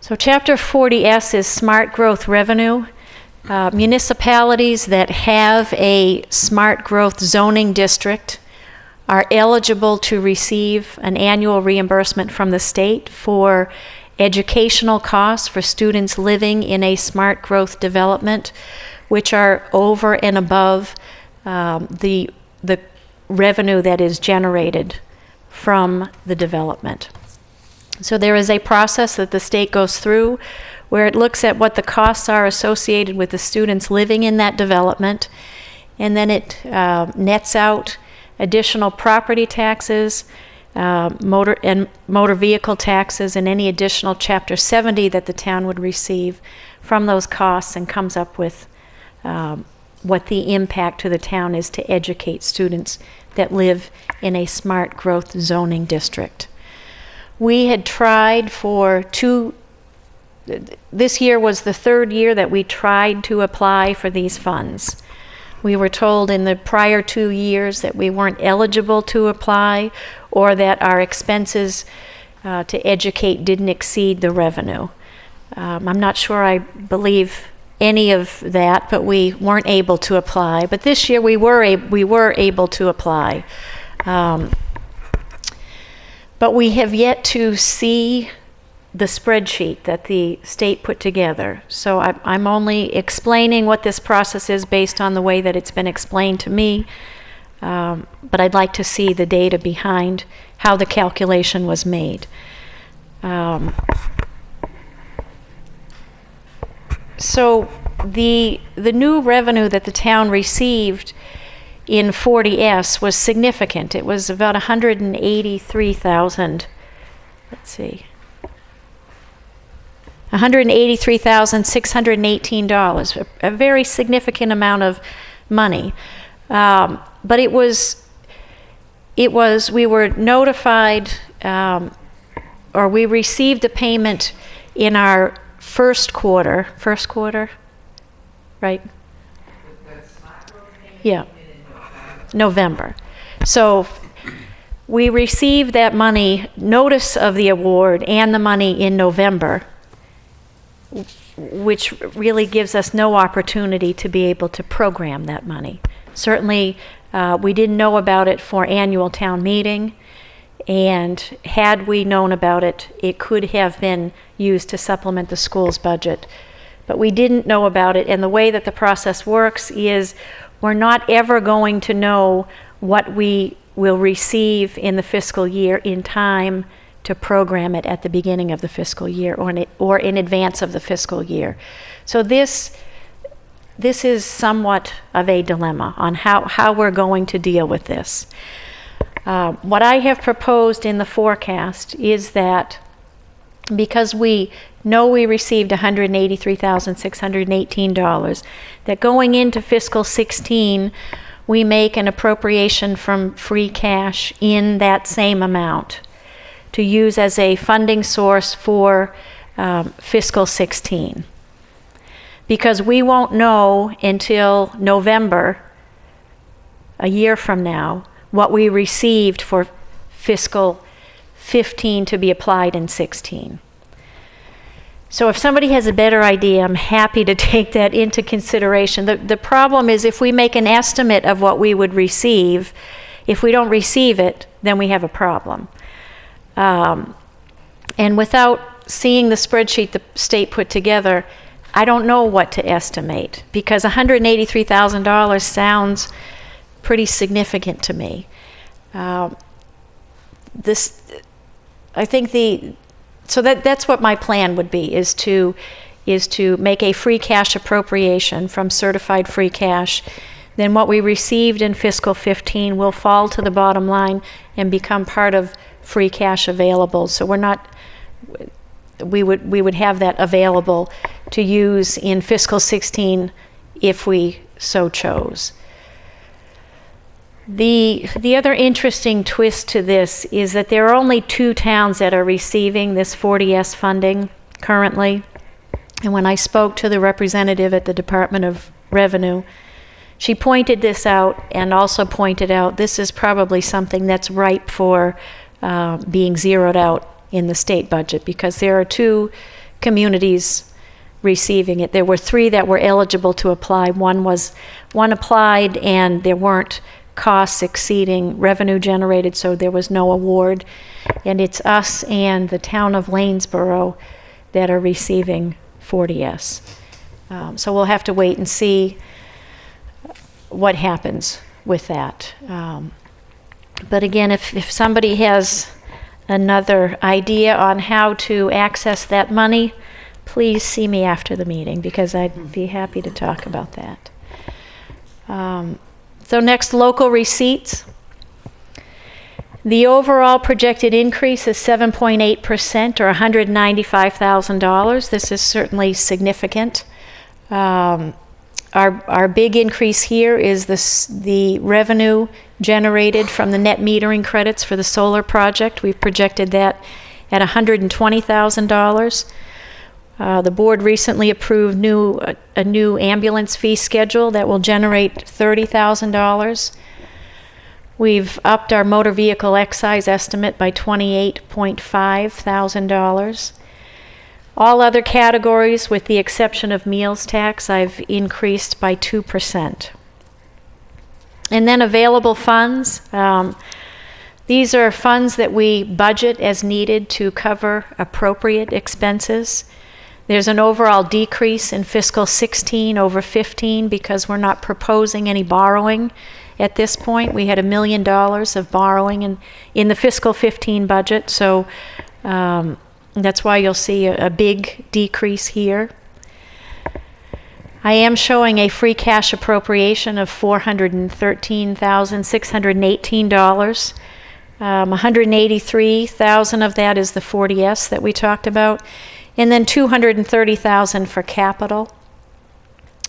So Chapter 40S is smart growth revenue. Municipalities that have a smart growth zoning district are eligible to receive an annual reimbursement from the state for educational costs for students living in a smart growth development, which are over and above the revenue that is generated from the development. So there is a process that the state goes through where it looks at what the costs are associated with the students living in that development, and then it nets out additional property taxes, motor vehicle taxes, and any additional Chapter 70 that the town would receive from those costs, and comes up with what the impact to the town is to educate students that live in a smart growth zoning district. We had tried this year was the third year that we tried to apply for these funds. We were told in the prior 2 years that we weren't eligible to apply, or that our expenses to educate didn't exceed the revenue. I'm not sure I believe any of that, but we weren't able to apply. But this year we were able to apply. But we have yet to see the spreadsheet that the state put together. So I'm only explaining what this process is based on the way that it's been explained to me. But I'd like to see the data behind how the calculation was made. So the new revenue that the town received in 40S was significant. It was about $183,000. Let's see. $183,618, a very significant amount of money. But we were notified, or we received a payment in our first quarter, right? Yeah, November. So we received that money, notice of the award and the money in November, which really gives us no opportunity to be able to program that money. Certainly, we didn't know about it for annual town meeting, and had we known about it, it could have been used to supplement the school's budget. But we didn't know about it, and the way that the process works is we're not ever going to know what we will receive in the fiscal year in time to program it at the beginning of the fiscal year, or in advance of the fiscal year. So this is somewhat of a dilemma on how we're going to deal with this. What I have proposed in the forecast is that because we know we received $183,618, that going into fiscal 16, we make an appropriation from free cash in that same amount to use as a funding source for fiscal 16. Because we won't know until November, a year from now, what we received for fiscal 15 to be applied in 16. So if somebody has a better idea, I'm happy to take that into consideration. The problem is if we make an estimate of what we would receive, if we don't receive it, then we have a problem. And without seeing the spreadsheet the state put together, I don't know what to estimate, because $183,000 sounds pretty significant to me. So that's what my plan would be, is to make a free cash appropriation from certified free cash then what we received in fiscal 15 will fall to the bottom line and become part of free cash available. So we would have that available to use in fiscal 16 if we so chose. The other interesting twist to this is that there are only 2 towns that are receiving this 40S funding currently. And when I spoke to the representative at the Department of Revenue, she pointed this out and also pointed out this is probably something that's ripe for being zeroed out in the state budget, because there are 2 communities receiving it. There were 3 that were eligible to apply. One applied and there weren't costs exceeding revenue generated, so there was no award. And it's us and the town of Lanesboro that are receiving 40S. So we'll have to wait and see what happens with that. But again, if somebody has another idea on how to access that money, please see me after the meeting, because I'd be happy to talk about that. So next, local receipts. The overall projected increase is 7.8%, or $195,000. This is certainly significant. Our big increase here is the revenue generated from the net metering credits for the solar project. We've projected that at $120,000. The board recently approved a new ambulance fee schedule that will generate $30,000. We've upped our motor vehicle excise estimate by $28,500. All other categories, with the exception of meals tax, I've increased by 2%. And then available funds. These are funds that we budget as needed to cover appropriate expenses. There's an overall decrease in fiscal 16 over 15 because we're not proposing any borrowing at this point. We had $1 million of borrowing in the fiscal 15 budget, so that's why you'll see a big decrease here. I am showing a free cash appropriation of $413,618. $183,000 of that is the 40S that we talked about, and then $230,000 for capital.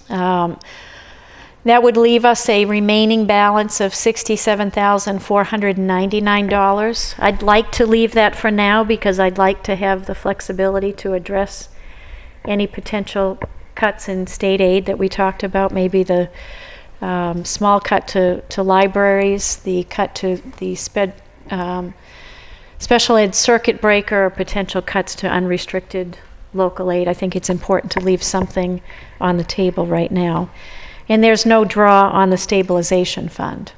That would leave us a remaining balance of $67,499. I'd like to leave that for now because I'd like to have the flexibility to address any potential cuts in state aid that we talked about, maybe the small cut to libraries, the cut to the special ed circuit breaker, or potential cuts to unrestricted local aid. I think it's important to leave something on the table right now. And there's no draw on the stabilization fund.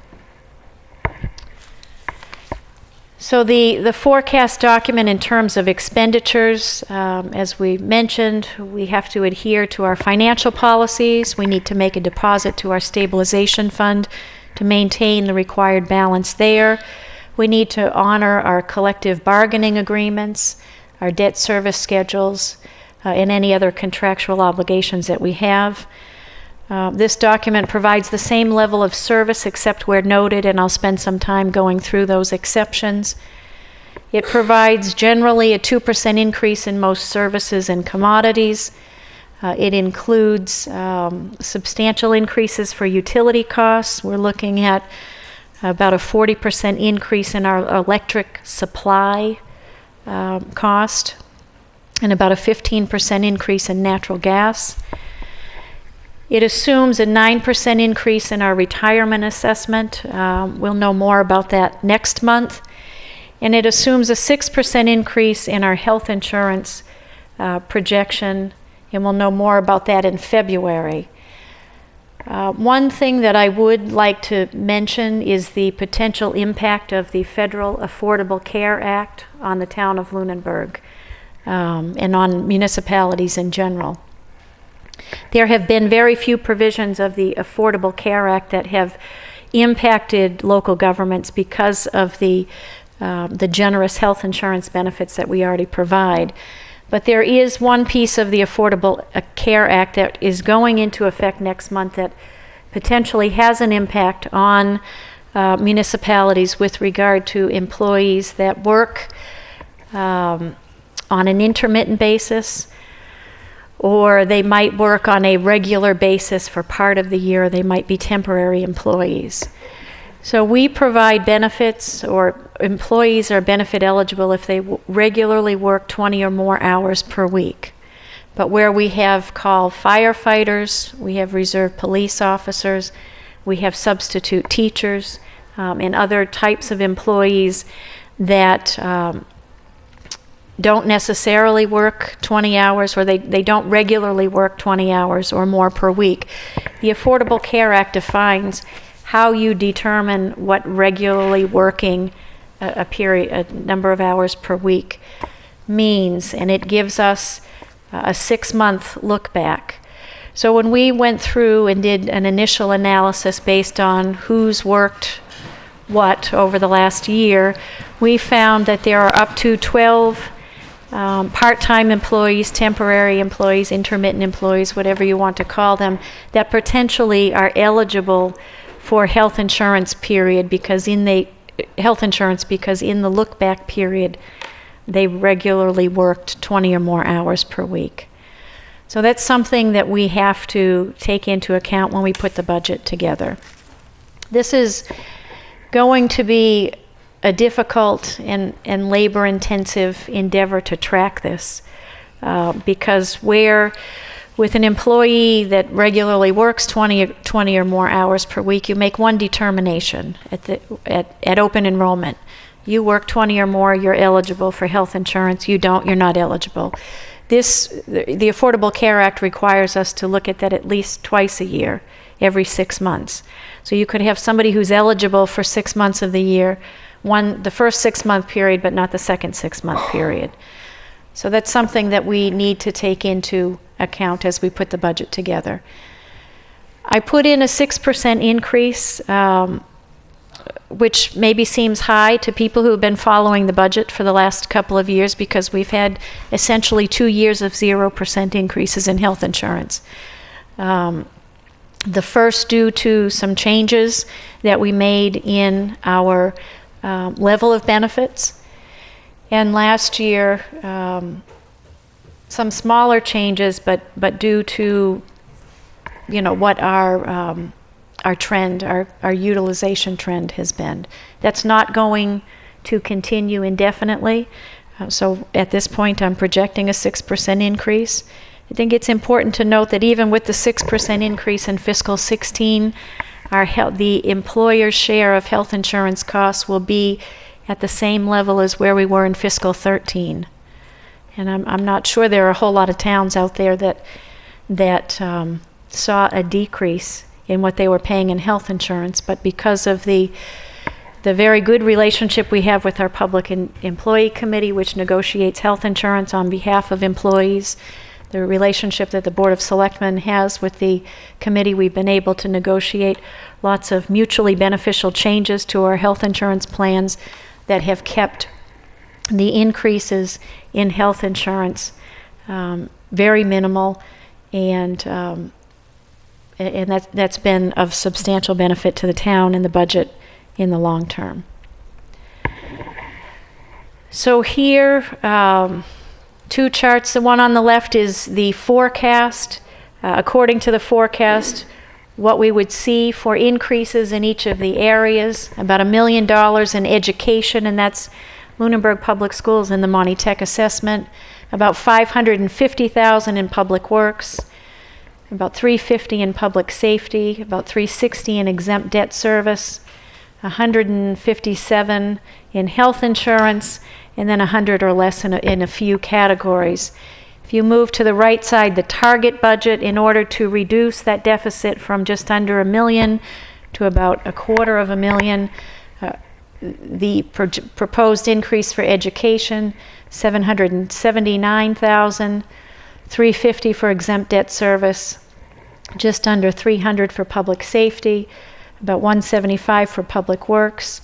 So the forecast document in terms of expenditures, as we mentioned, we have to adhere to our financial policies. We need to make a deposit to our stabilization fund to maintain the required balance there. We need to honor our collective bargaining agreements, our debt service schedules, and any other contractual obligations that we have. This document provides the same level of service except where noted, and I'll spend some time going through those exceptions. It provides generally a 2% increase in most services and commodities. It includes substantial increases for utility costs. We're looking at about a 40% increase in our electric supply cost, and about a 15% increase in natural gas. It assumes a 9% increase in our retirement assessment. We'll know more about that next month. And it assumes a 6% increase in our health insurance projection, and we'll know more about that in February. One thing that I would like to mention is the potential impact of the Federal Affordable Care Act on the town of Lunenburg and on municipalities in general. There have been very few provisions of the Affordable Care Act that have impacted local governments because of the generous health insurance benefits that we already provide. But there is one piece of the Affordable Care Act that is going into effect next month that potentially has an impact on municipalities with regard to employees that work on an intermittent basis, or they might work on a regular basis for part of the year. They might be temporary employees. So we provide benefits, or employees are benefit eligible if they regularly work 20 or more hours per week. But where we have call firefighters, we have reserve police officers, we have substitute teachers, and other types of employees that don't necessarily work 20 hours, or they don't regularly work 20 hours or more per week. The Affordable Care Act defines how you determine what regularly working a number of hours per week means, and it gives us a 6-month look back. So when we went through and did an initial analysis based on who's worked what over the last year, we found that there are up to 12 part-time employees, temporary employees, intermittent employees, whatever you want to call them, that potentially are eligible for health insurance period because in the look-back period, they regularly worked 20 or more hours per week. So that's something that we have to take into account when we put the budget together. This is going to be a difficult and labor-intensive endeavor to track this because where with an employee that regularly works 20 or more hours per week, you make one determination at open enrollment. You work 20 or more, you're eligible for health insurance. You don't, you're not eligible. The Affordable Care Act requires us to look at that at least twice a year, every 6 months. So you could have somebody who's eligible for 6 months of the year, the first 6-month period, but not the second 6-month period. So that's something that we need to take into account as we put the budget together. I put in a 6% increase, which maybe seems high to people who have been following the budget for the last couple of years because we've had essentially 2 years of 0% increases in health insurance. The first due to some changes that we made in our level of benefits. And last year, some smaller changes, but due to, what our trend, our utilization trend has been. That's not going to continue indefinitely. So at this point, I'm projecting a 6% increase. I think it's important to note that even with the 6% increase in fiscal 16, the employer's share of health insurance costs will be at the same level as where we were in fiscal 13. And I'm not sure there are a whole lot of towns out there that saw a decrease in what they were paying in health insurance, but because of the very good relationship we have with our Public Employee Committee, which negotiates health insurance on behalf of employees, the relationship that the Board of Selectmen has with the committee, we've been able to negotiate lots of mutually beneficial changes to our health insurance plans that have kept the increases in health insurance very minimal, and that's been of substantial benefit to the town and the budget in the long term. So here, 2 charts. The one on the left is the forecast. According to the forecast, what we would see for increases in each of the areas, about $1 million in education, and that's Lunenburg Public Schools and the Monty Tech assessment, about $550,000 in public works, about $350 in public safety, about $360 in exempt debt service, $157 in health insurance, and then 100 or less in a few categories. If you move to the right side, the target budget, in order to reduce that deficit from just under $1 million to about $250,000, the proposed increase for education, $779,000, $350 for exempt debt service, just under $300 for public safety, about $175 for public works,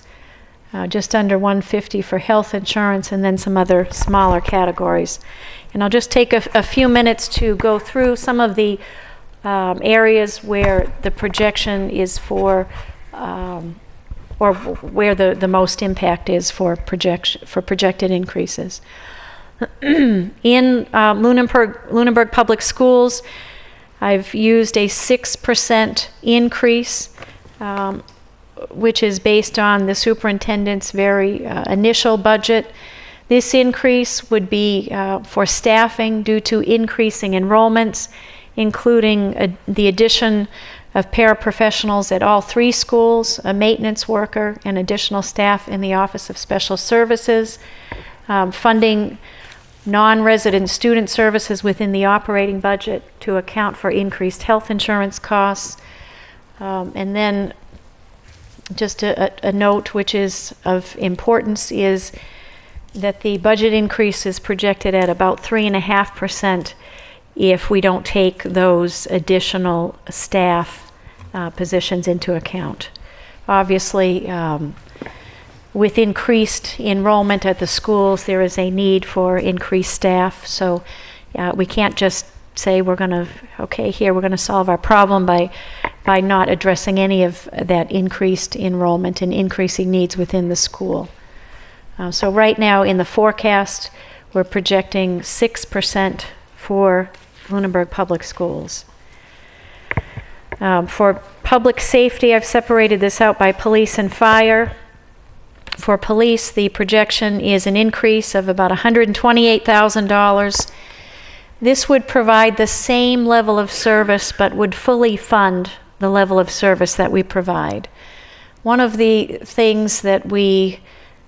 just under $150 for health insurance, and then some other smaller categories. And I'll just take a few minutes to go through some of the areas where the projection is for, or where the most impact is for projected increases. In Lunenburg Public Schools, I've used a 6% increase, which is based on the superintendent's very initial budget. This increase would be for staffing due to increasing enrollments, including the addition of paraprofessionals at all 3 schools, a maintenance worker, and additional staff in the Office of Special Services, funding non-resident student services within the operating budget to account for increased health insurance costs. And then just a note which is of importance is that the budget increase is projected at about 3.5% if we don't take those additional staff positions into account. Obviously, with increased enrollment at the schools, there is a need for increased staff. So we can't just say we're going to solve our problem by not addressing any of that increased enrollment and increasing needs within the school. So right now in the forecast, we're projecting 6% for Lunenburg Public Schools. For public safety, I've separated this out by police and fire. For police, the projection is an increase of about $128,000. This would provide the same level of service, but would fully fund the level of service that we provide. One of the things that we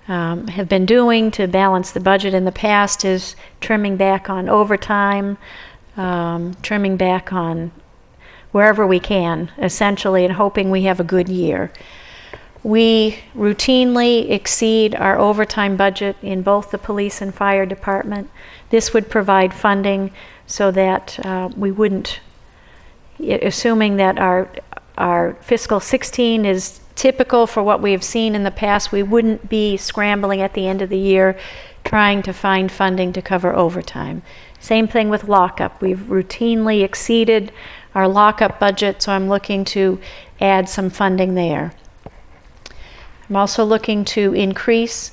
have been doing to balance the budget in the past is trimming back on overtime, trimming back on wherever we can, essentially, and hoping we have a good year. We routinely exceed our overtime budget in both the police and fire department. This would provide funding so that we wouldn't, assuming that our fiscal 16 is typical for what we have seen in the past, we wouldn't be scrambling at the end of the year trying to find funding to cover overtime. Same thing with lockup. We've routinely exceeded our lockup budget, so I'm looking to add some funding there. I'm also looking to increase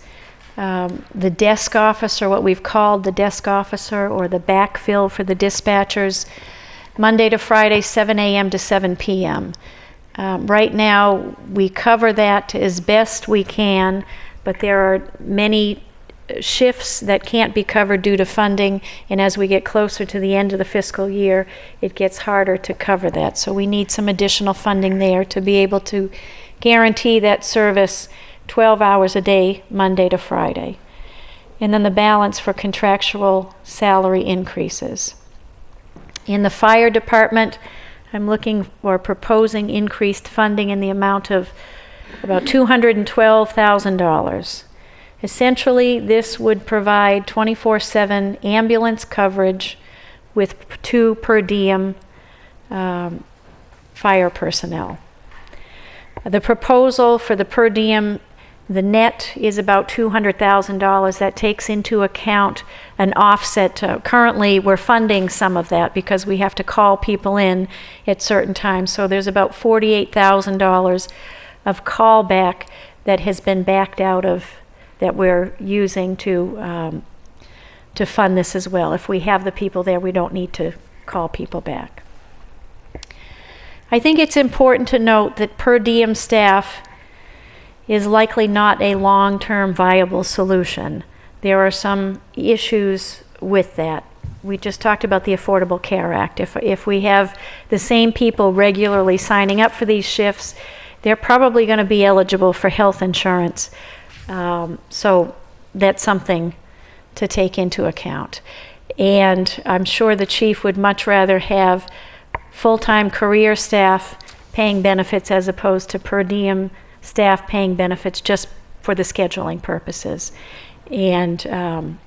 the desk officer, what we've called the desk officer or the backfill for the dispatchers, Monday to Friday, 7 a.m. to 7 p.m. Right now, we cover that as best we can, but there are many shifts that can't be covered due to funding, and as we get closer to the end of the fiscal year, it gets harder to cover that. So we need some additional funding there to be able to guarantee that service 12 hours a day, Monday to Friday. And then the balance for contractual salary increases. In the fire department, I'm looking for proposing increased funding in the amount of about $212,000. Essentially, this would provide 24/7 ambulance coverage with 2 per diem fire personnel. The proposal for the per diem, the net is about $200,000. That takes into account an offset. Currently, we're funding some of that because we have to call people in at certain times. So there's about $48,000 of callback that has been backed out of, that we're using to fund this as well. If we have the people there, we don't need to call people back. I think it's important to note that per diem staff is likely not a long-term viable solution. There are some issues with that. We just talked about the Affordable Care Act. If we have the same people regularly signing up for these shifts, they're probably going to be eligible for health insurance. So that's something to take into account. And I'm sure the chief would much rather have full-time career staff paying benefits as opposed to per diem staff paying benefits just for the scheduling purposes. And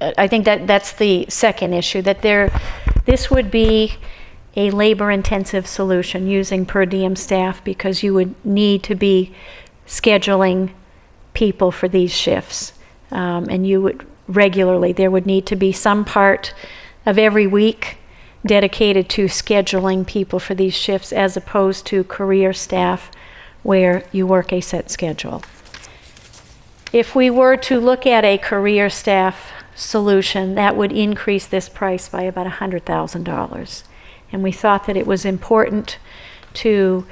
I think that's the second issue, that this would be a labor-intensive solution using per diem staff, because you would need to be scheduling people for these shifts. And you would regularly, there would need to be some part of every week dedicated to scheduling people for these shifts as opposed to career staff where you work a set schedule. If we were to look at a career staff solution, that would increase this price by about $100,000. And we thought that it was important to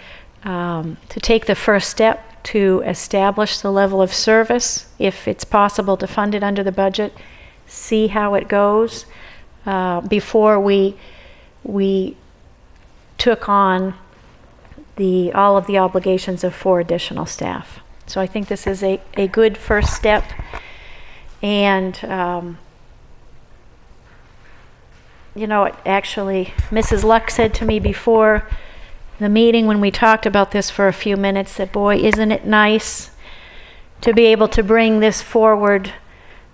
take the first step to establish the level of service, if it's possible to fund it under the budget, see how it goes before we took on all of the obligations of 4 additional staff. So I think this is a good first step. And, you know, actually, Mrs. Luck said to me before the meeting when we talked about this for a few minutes that, boy, isn't it nice to be able to bring this forward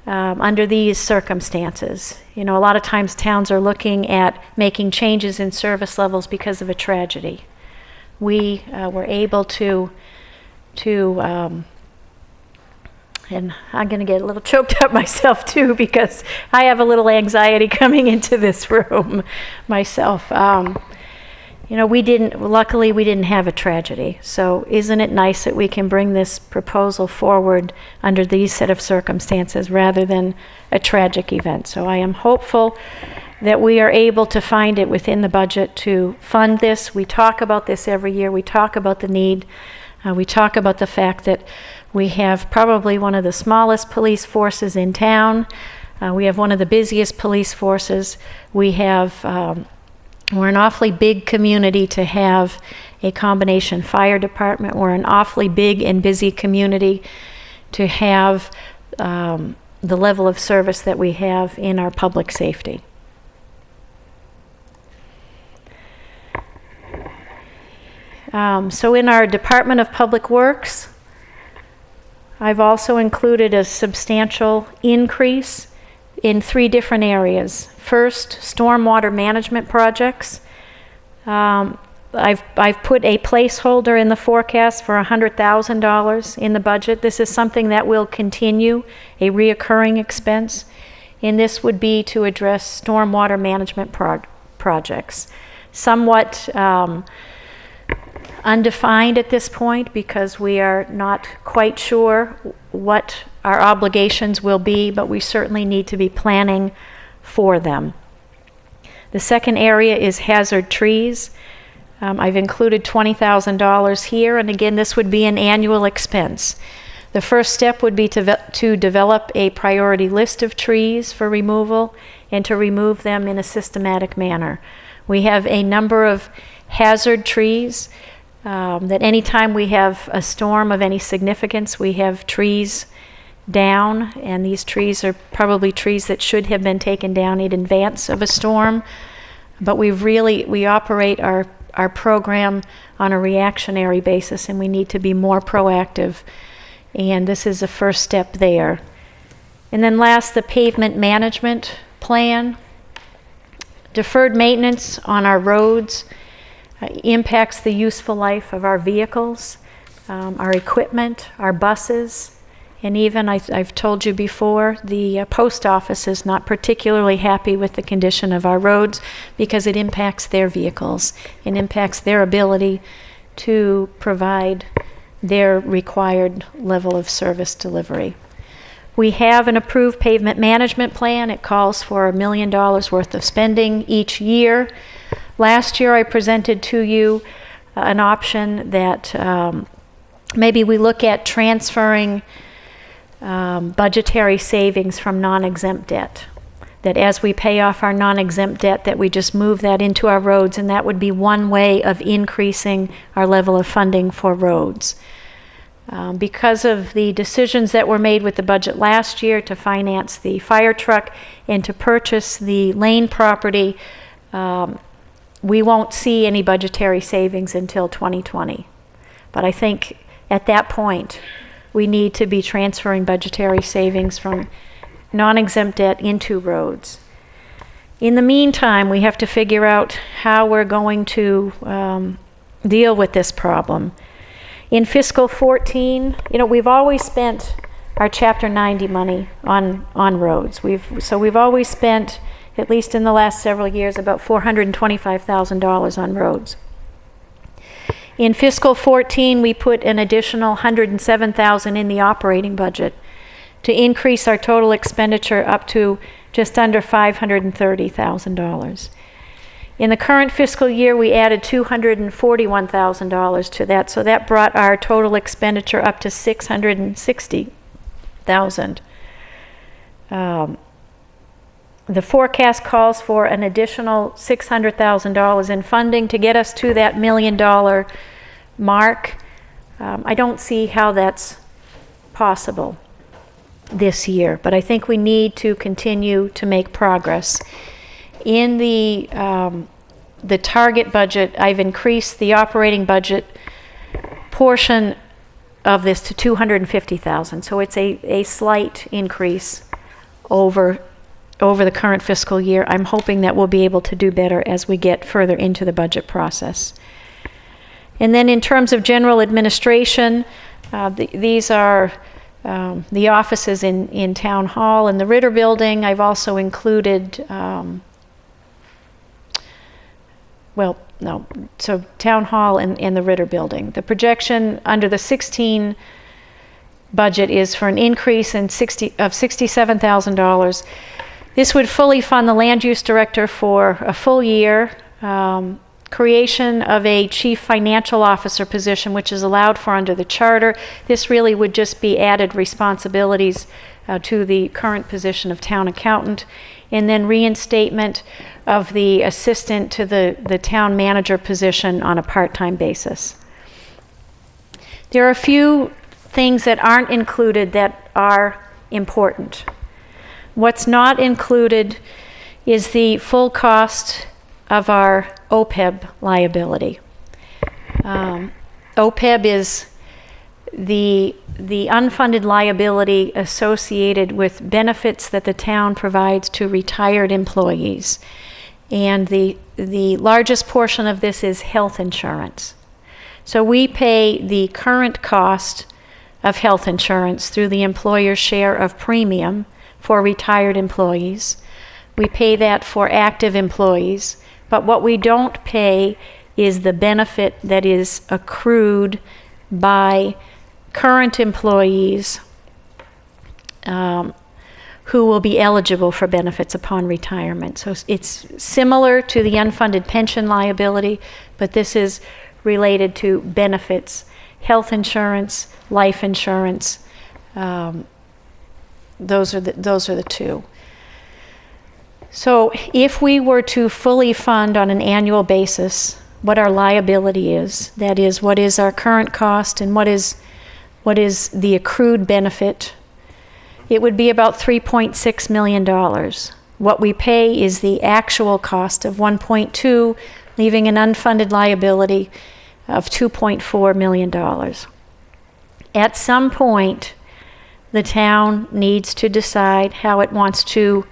under these circumstances. You know, a lot of times towns are looking at making changes in service levels because of a tragedy. We were able to and I'm going to get a little choked up myself too, because I have a little anxiety coming into this room myself. You know, luckily we didn't have a tragedy. So isn't it nice that we can bring this proposal forward under these set of circumstances rather than a tragic event? So I am hopeful that we are able to find it within the budget to fund this. We talk about this every year. We talk about the need. We talk about the fact that we have probably one of the smallest police forces in town. We have one of the busiest police forces. We're an awfully big community to have a combination fire department. We're an awfully big and busy community to have the level of service that we have in our public safety. So in our Department of Public Works, I've also included a substantial increase in 3 different areas. First, stormwater management projects. I've put a placeholder in the forecast for $100,000 in the budget. This is something that will continue, a reoccurring expense, and this would be to address stormwater management projects. Somewhat undefined at this point because we are not quite sure what our obligations will be, but we certainly need to be planning for them. The second area is hazard trees. I've included $20,000 here, and again, this would be an annual expense. The first step would be to develop a priority list of trees for removal and to remove them in a systematic manner. We have a number of hazard trees that anytime we have a storm of any significance, we have trees down, and these trees are probably trees that should have been taken down in advance of a storm. But we operate our program on a reactionary basis, and we need to be more proactive. And this is a first step there. And then last, the pavement management plan. Deferred maintenance on our roads impacts the useful life of our vehicles, our equipment, our buses, and even, I've told you before, the post office is not particularly happy with the condition of our roads because it impacts their vehicles. It impacts their ability to provide their required level of service delivery. We have an approved pavement management plan. It calls for $1 million worth of spending each year. Last year I presented to you an option that maybe we look at transferring budgetary savings from non-exempt debt. That as we pay off our non-exempt debt, that we just move that into our roads, and that would be one way of increasing our level of funding for roads. Because of the decisions that were made with the budget last year to finance the fire truck and to purchase the lane property, we won't see any budgetary savings until 2020. But I think at that point, we need to be transferring budgetary savings from non-exempt debt into roads. In the meantime, we have to figure out how we're going to deal with this problem. In fiscal 14, we've always spent our Chapter 90 money on roads. We've always spent at least in the last several years, about $425,000 on roads. In fiscal 14, we put an additional $107,000 in the operating budget to increase our total expenditure up to just under $530,000. In the current fiscal year, we added $241,000 to that, so that brought our total expenditure up to $660,000. The forecast calls for an additional $600,000 in funding to get us to that $1 million mark. I don't see how that's possible this year, but I think we need to continue to make progress. In the target budget, I've increased the operating budget portion of this to $250,000, so it's a slight increase over the current fiscal year. I'm hoping that we'll be able to do better as we get further into the budget process. And then in terms of general administration, these are the offices in Town Hall and the Ritter Building. I've also included, so Town Hall and the Ritter Building. The projection under the 16 budget is for an increase of $67,000. This would fully fund the land use director for a full year, creation of a chief financial officer position, which is allowed for under the charter. This really would just be added responsibilities to the current position of town accountant, and then reinstatement of the assistant to the town manager position on a part-time basis. There are a few things that aren't included that are important. What's not included is the full cost of our OPEB liability. OPEB is the unfunded liability associated with benefits that the town provides to retired employees. And the largest portion of this is health insurance. So we pay the current cost of health insurance through the employer's share of premium for retired employees. We pay that for active employees, but what we don't pay is the benefit that is accrued by current employees who will be eligible for benefits upon retirement. So it's similar to the unfunded pension liability, but this is related to benefits, health insurance, life insurance. Those are the two. So if we were to fully fund on an annual basis what our liability is, that is, what is our current cost and what is the accrued benefit, it would be about $3.6 million. What we pay is the actual cost of 1.2, leaving an unfunded liability of $2.4 million. At some point, the town needs to decide how it wants to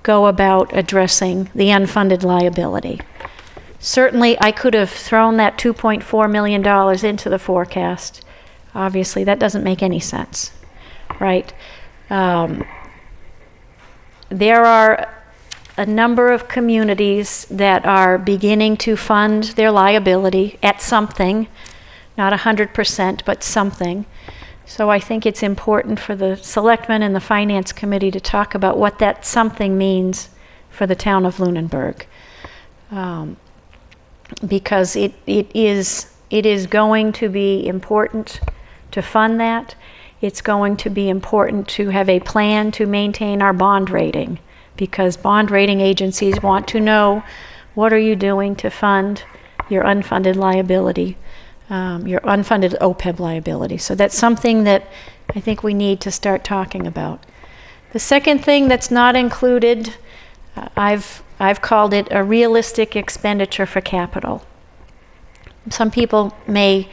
go about addressing the unfunded liability. Certainly, I could have thrown that $2.4 million into the forecast. Obviously, that doesn't make any sense, right? There are a number of communities that are beginning to fund their liability at something, not 100%, but something. So I think it's important for the selectmen and the finance committee to talk about what that something means for the town of Lunenburg. Because it is going to be important to fund that. It's going to be important to have a plan to maintain our bond rating, because bond rating agencies want to know what are you doing to fund your unfunded liability, your unfunded OPEB liability. So that's something that I think we need to start talking about. The second thing that's not included, I've called it a realistic expenditure for capital. Some people may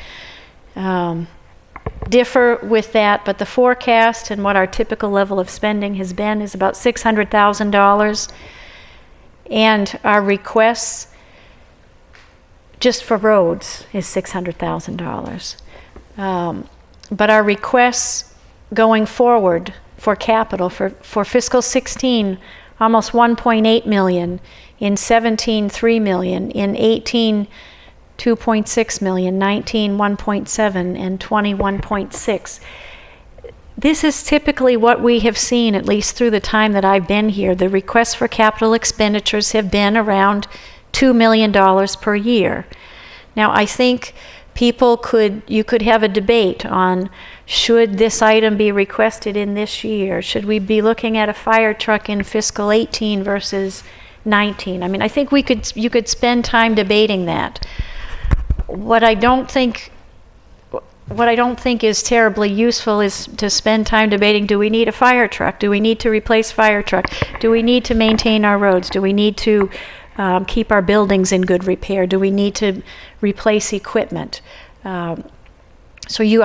differ with that, but the forecast and what our typical level of spending has been is about $600,000. And our requests just for roads is $600,000. But our requests going forward for capital for fiscal 16 almost 1.8 million, in 17, 3 million, in 18, 2.6 million, 19, 1.7, and 20, 1.6. This is typically what we have seen, at least through the time that I've been here. The requests for capital expenditures have been around $2 million per year. Now, I think you could have a debate on, should this item be requested in this year? Should we be looking at a fire truck in fiscal 18 versus 19? I mean, I think you could spend time debating that. What I don't think is terribly useful is to spend time debating, do we need a fire truck? Do we need to replace fire truck? Do we need to maintain our roads? Do we need to keep our buildings in good repair? Do we need to replace equipment? I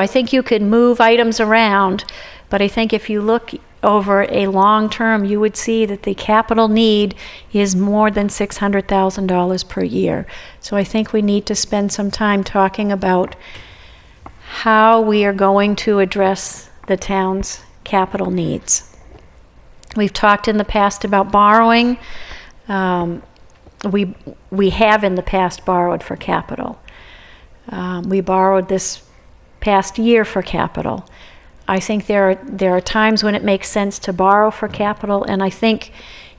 think you could move items around, but I think if you look over a long term, you would see that the capital need is more than $600,000 per year. So I think we need to spend some time talking about how we are going to address the town's capital needs. We've talked in the past about borrowing. We have in the past borrowed for capital. We borrowed this past year for capital. I think there are times when it makes sense to borrow for capital, and I think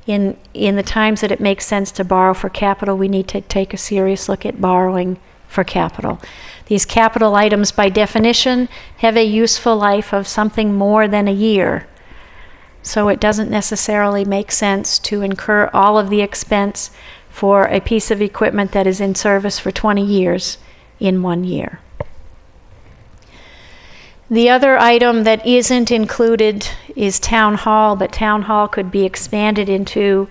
in the times that it makes sense to borrow for capital, we need to take a serious look at borrowing for capital. These capital items, by definition, have a useful life of something more than a year. So it doesn't necessarily make sense to incur all of the expense for a piece of equipment that is in service for 20 years in 1 year. The other item that isn't included is Town Hall, but Town Hall could be expanded into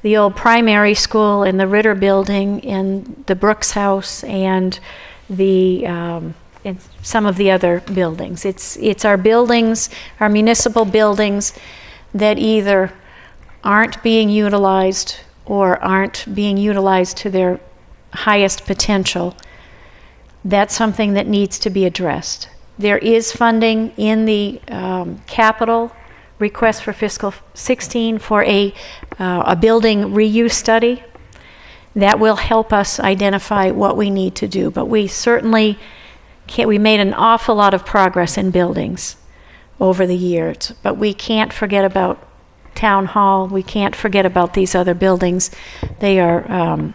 the old primary school and the Ritter building and the Brooks House and and some of the other buildings. It's our buildings, our municipal buildings, that either aren't being utilized or aren't being utilized to their highest potential. That's something that needs to be addressed. There is funding in the capital request for fiscal 16 for a building reuse study that will help us identify what we need to do. But we certainly can't, we made an awful lot of progress in buildings over the years, but we can't forget about Town Hall. We can't forget about these other buildings. They are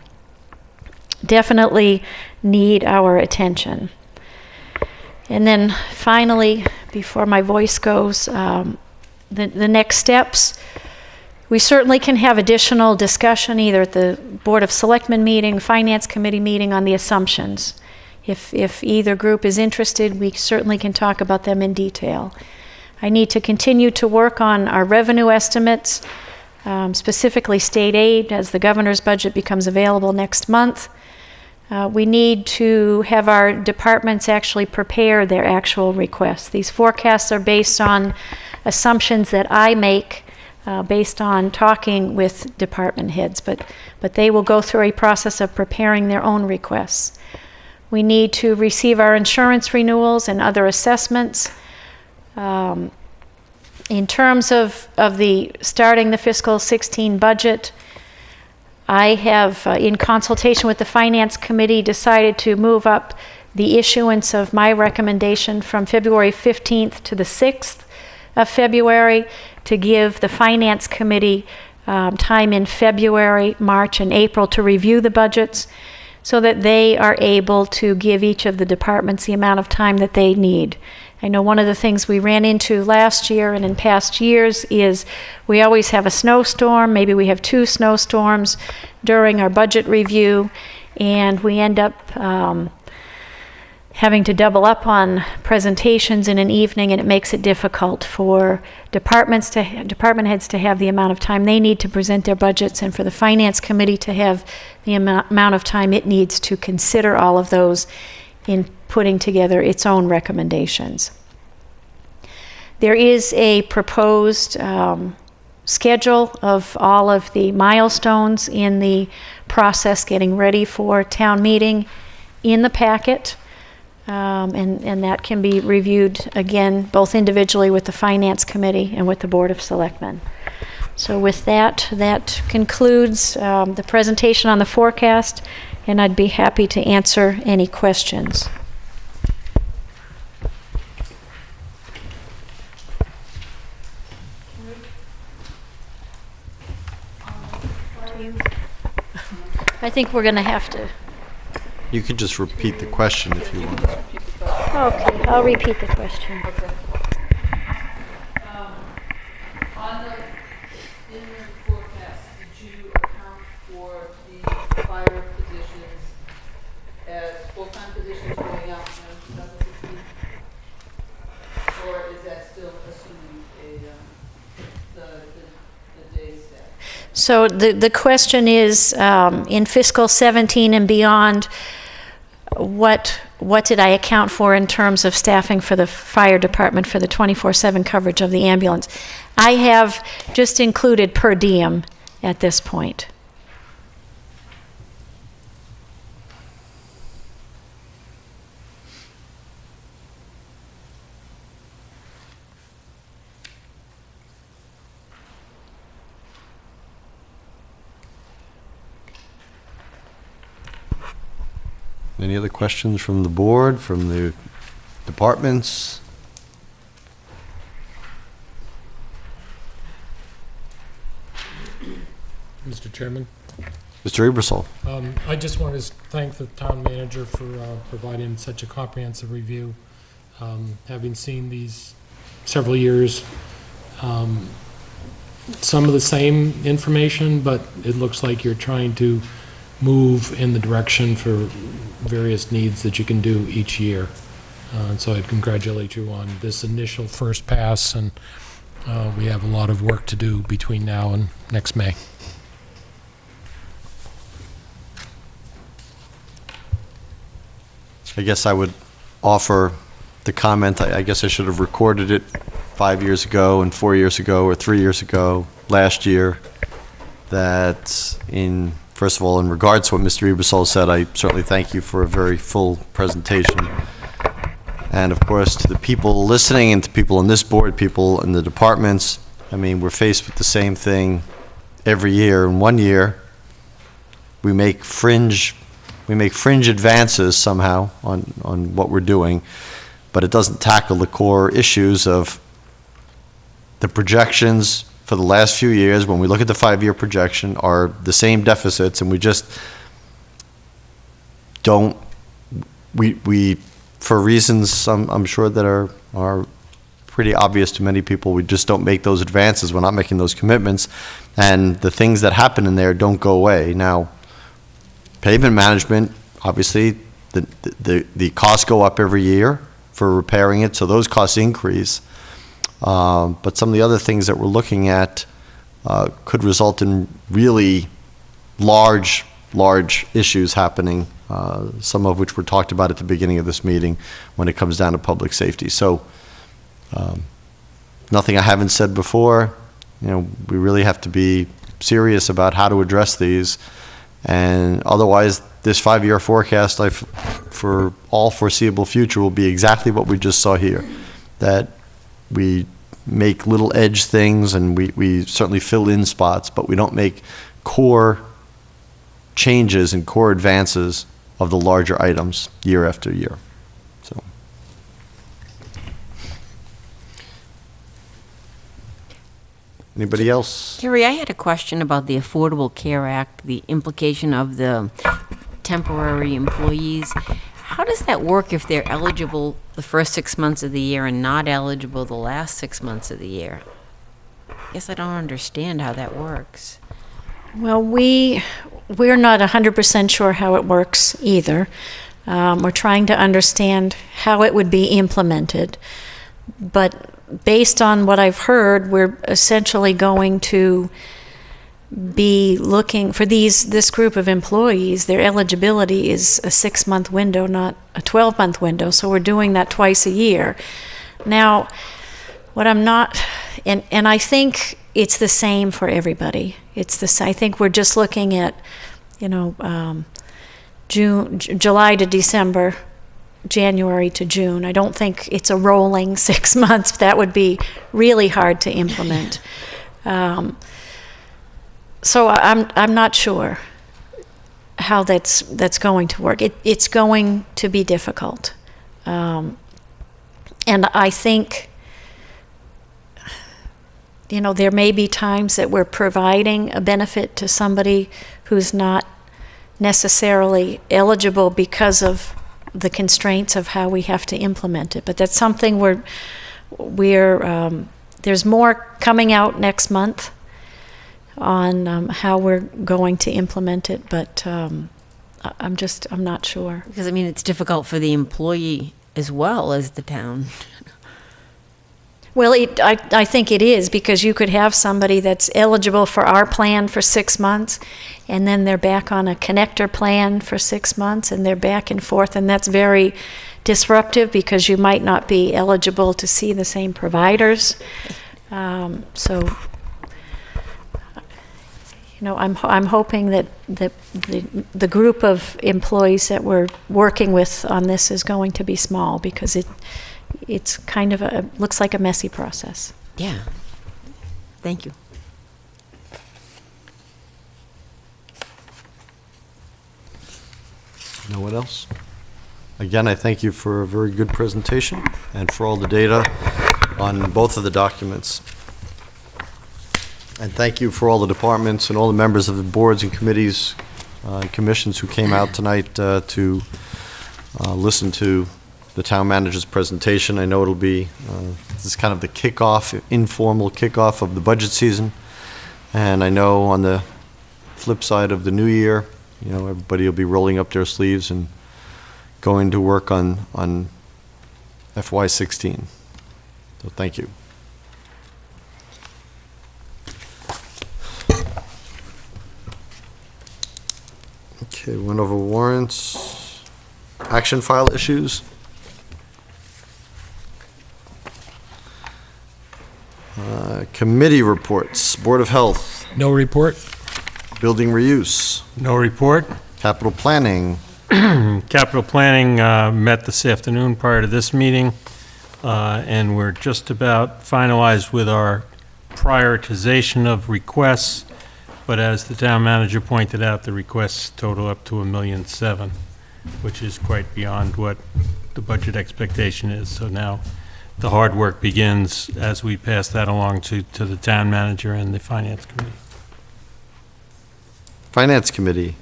definitely need our attention. And then finally, before my voice goes, the next steps, we certainly can have additional discussion either at the Board of Selectmen meeting, Finance Committee meeting on the assumptions. If either group is interested, we certainly can talk about them in detail. I need to continue to work on our revenue estimates, specifically state aid, as the governor's budget becomes available next month. We need to have our departments actually prepare their actual requests. These forecasts are based on assumptions that I make based on talking with department heads, but they will go through a process of preparing their own requests. We need to receive our insurance renewals and other assessments. In terms of starting the fiscal 16 budget, I have, in consultation with the Finance Committee, decided to move up the issuance of my recommendation from February 15th to the 6th of February to give the Finance Committee time in February, March, and April to review the budgets so that they are able to give each of the departments the amount of time that they need. I know one of the things we ran into last year and in past years is we always have a snowstorm, maybe we have 2 snowstorms during our budget review, and we end up having to double up on presentations in an evening, and it makes it difficult for department heads to have the amount of time they need to present their budgets, and for the Finance Committee to have the amount of time it needs to consider all of those in putting together its own recommendations. There is a proposed schedule of all of the milestones in the process getting ready for town meeting in the packet, and that can be reviewed again both individually with the Finance Committee and with the Board of Selectmen. So with that, that concludes the presentation on the forecast, and I'd be happy to answer any questions. I think we're going to have to. You could just repeat the question if you want. Okay, I'll repeat the question. On the interim forecast, did you account for the fire positions as full-time positions going out in 2016? Or is that still assuming the day staff? So the question is, in fiscal 17 and beyond, what did I account for in terms of staffing for the fire department for the 24/7 coverage of the ambulance? I have just included per diem at this point. Any other questions from the board, from the departments? Mr. Chairman, Mr. Ebersol. I just want to thank the town manager for providing such a comprehensive review. Having seen these several years, some of the same information, but it looks like you're trying to move in the direction for various needs that you can do each year. And so I congratulate you on this initial first pass, and we have a lot of work to do between now and next May. I guess I would offer the comment, I guess I should have recorded it 5 years ago and 4 years ago or 3 years ago, last year, that first of all, in regards to what Mr. Ebersol said, I certainly thank you for a very full presentation. And of course, to the people listening and to people on this board, people in the departments, I mean, we're faced with the same thing every year. In 1 year, we make fringe advances somehow on what we're doing, but it doesn't tackle the core issues of the projections for the last few years. When we look at the 5-year projection, are the same deficits, and we just don't, we for reasons I'm sure that are pretty obvious to many people, we just don't make those advances. We're not making those commitments, and the things that happen in there don't go away. Now, pavement management, obviously, the costs go up every year for repairing it, so those costs increase. But some of the other things that we're looking at could result in really large issues happening, some of which were talked about at the beginning of this meeting when it comes down to public safety. So nothing I haven't said before. You know, we really have to be serious about how to address these. And otherwise, this 5-year forecast for all foreseeable future will be exactly what we just saw here. That we make little edge things, and we certainly fill in spots, but we don't make core changes and core advances of the larger items year after year. So. Anybody else? Carrie, I had a question about the Affordable Care Act, the implication of the temporary employees. How does that work if they're eligible the first 6 months of the year and not eligible the last 6 months of the year? I guess I don't understand how that works. Well, we're not 100% sure how it works either. We're trying to understand how it would be implemented. But based on what I've heard, we're essentially going to be looking for this group of employees. Their eligibility is a 6-month window, not a 12-month window, so we're doing that twice a year. Now, what I'm not, and I think it's the same for everybody. I think we're just looking at, July to December, January to June. I don't think it's a rolling 6 months. That would be really hard to implement. So I'm not sure how that's going to work. It's going to be difficult. And I think, there may be times that we're providing a benefit to somebody who's not necessarily eligible because of the constraints of how we have to implement it. But that's something there's more coming out next month on how we're going to implement it, but I'm not sure. Because, it's difficult for the employee as well as the town. Well, I think it is, because you could have somebody that's eligible for our plan for 6 months, and then they're back on a connector plan for 6 months, and they're back and forth, and that's very disruptive because you might not be eligible to see the same providers. So, I'm hoping that the group of employees that we're working with on this is going to be small, because it's kind of looks like a messy process. Yeah. Thank you. No one else? Again, I thank you for a very good presentation and for all the data on both of the documents. And thank you for all the departments and all the members of the boards and committees and commissions who came out tonight to listen to the town manager's presentation. I know it'll be, this is kind of the kickoff, informal kickoff of the budget season. And I know on the flip side of the new year, everybody will be rolling up their sleeves and going to work on FY16. So thank you. Okay, went over warrants, action file issues. Committee reports, Board of Health, No report? Building Reuse, No report. Capital Planning, Capital Planning met this afternoon prior to this meeting, and we're just about finalized with our prioritization of requests, but as the town manager pointed out, the requests total up to $1.7 million, which is quite beyond what the budget expectation is. So now the hard work begins as we pass that along to the town manager and the finance committee. Finance Committee.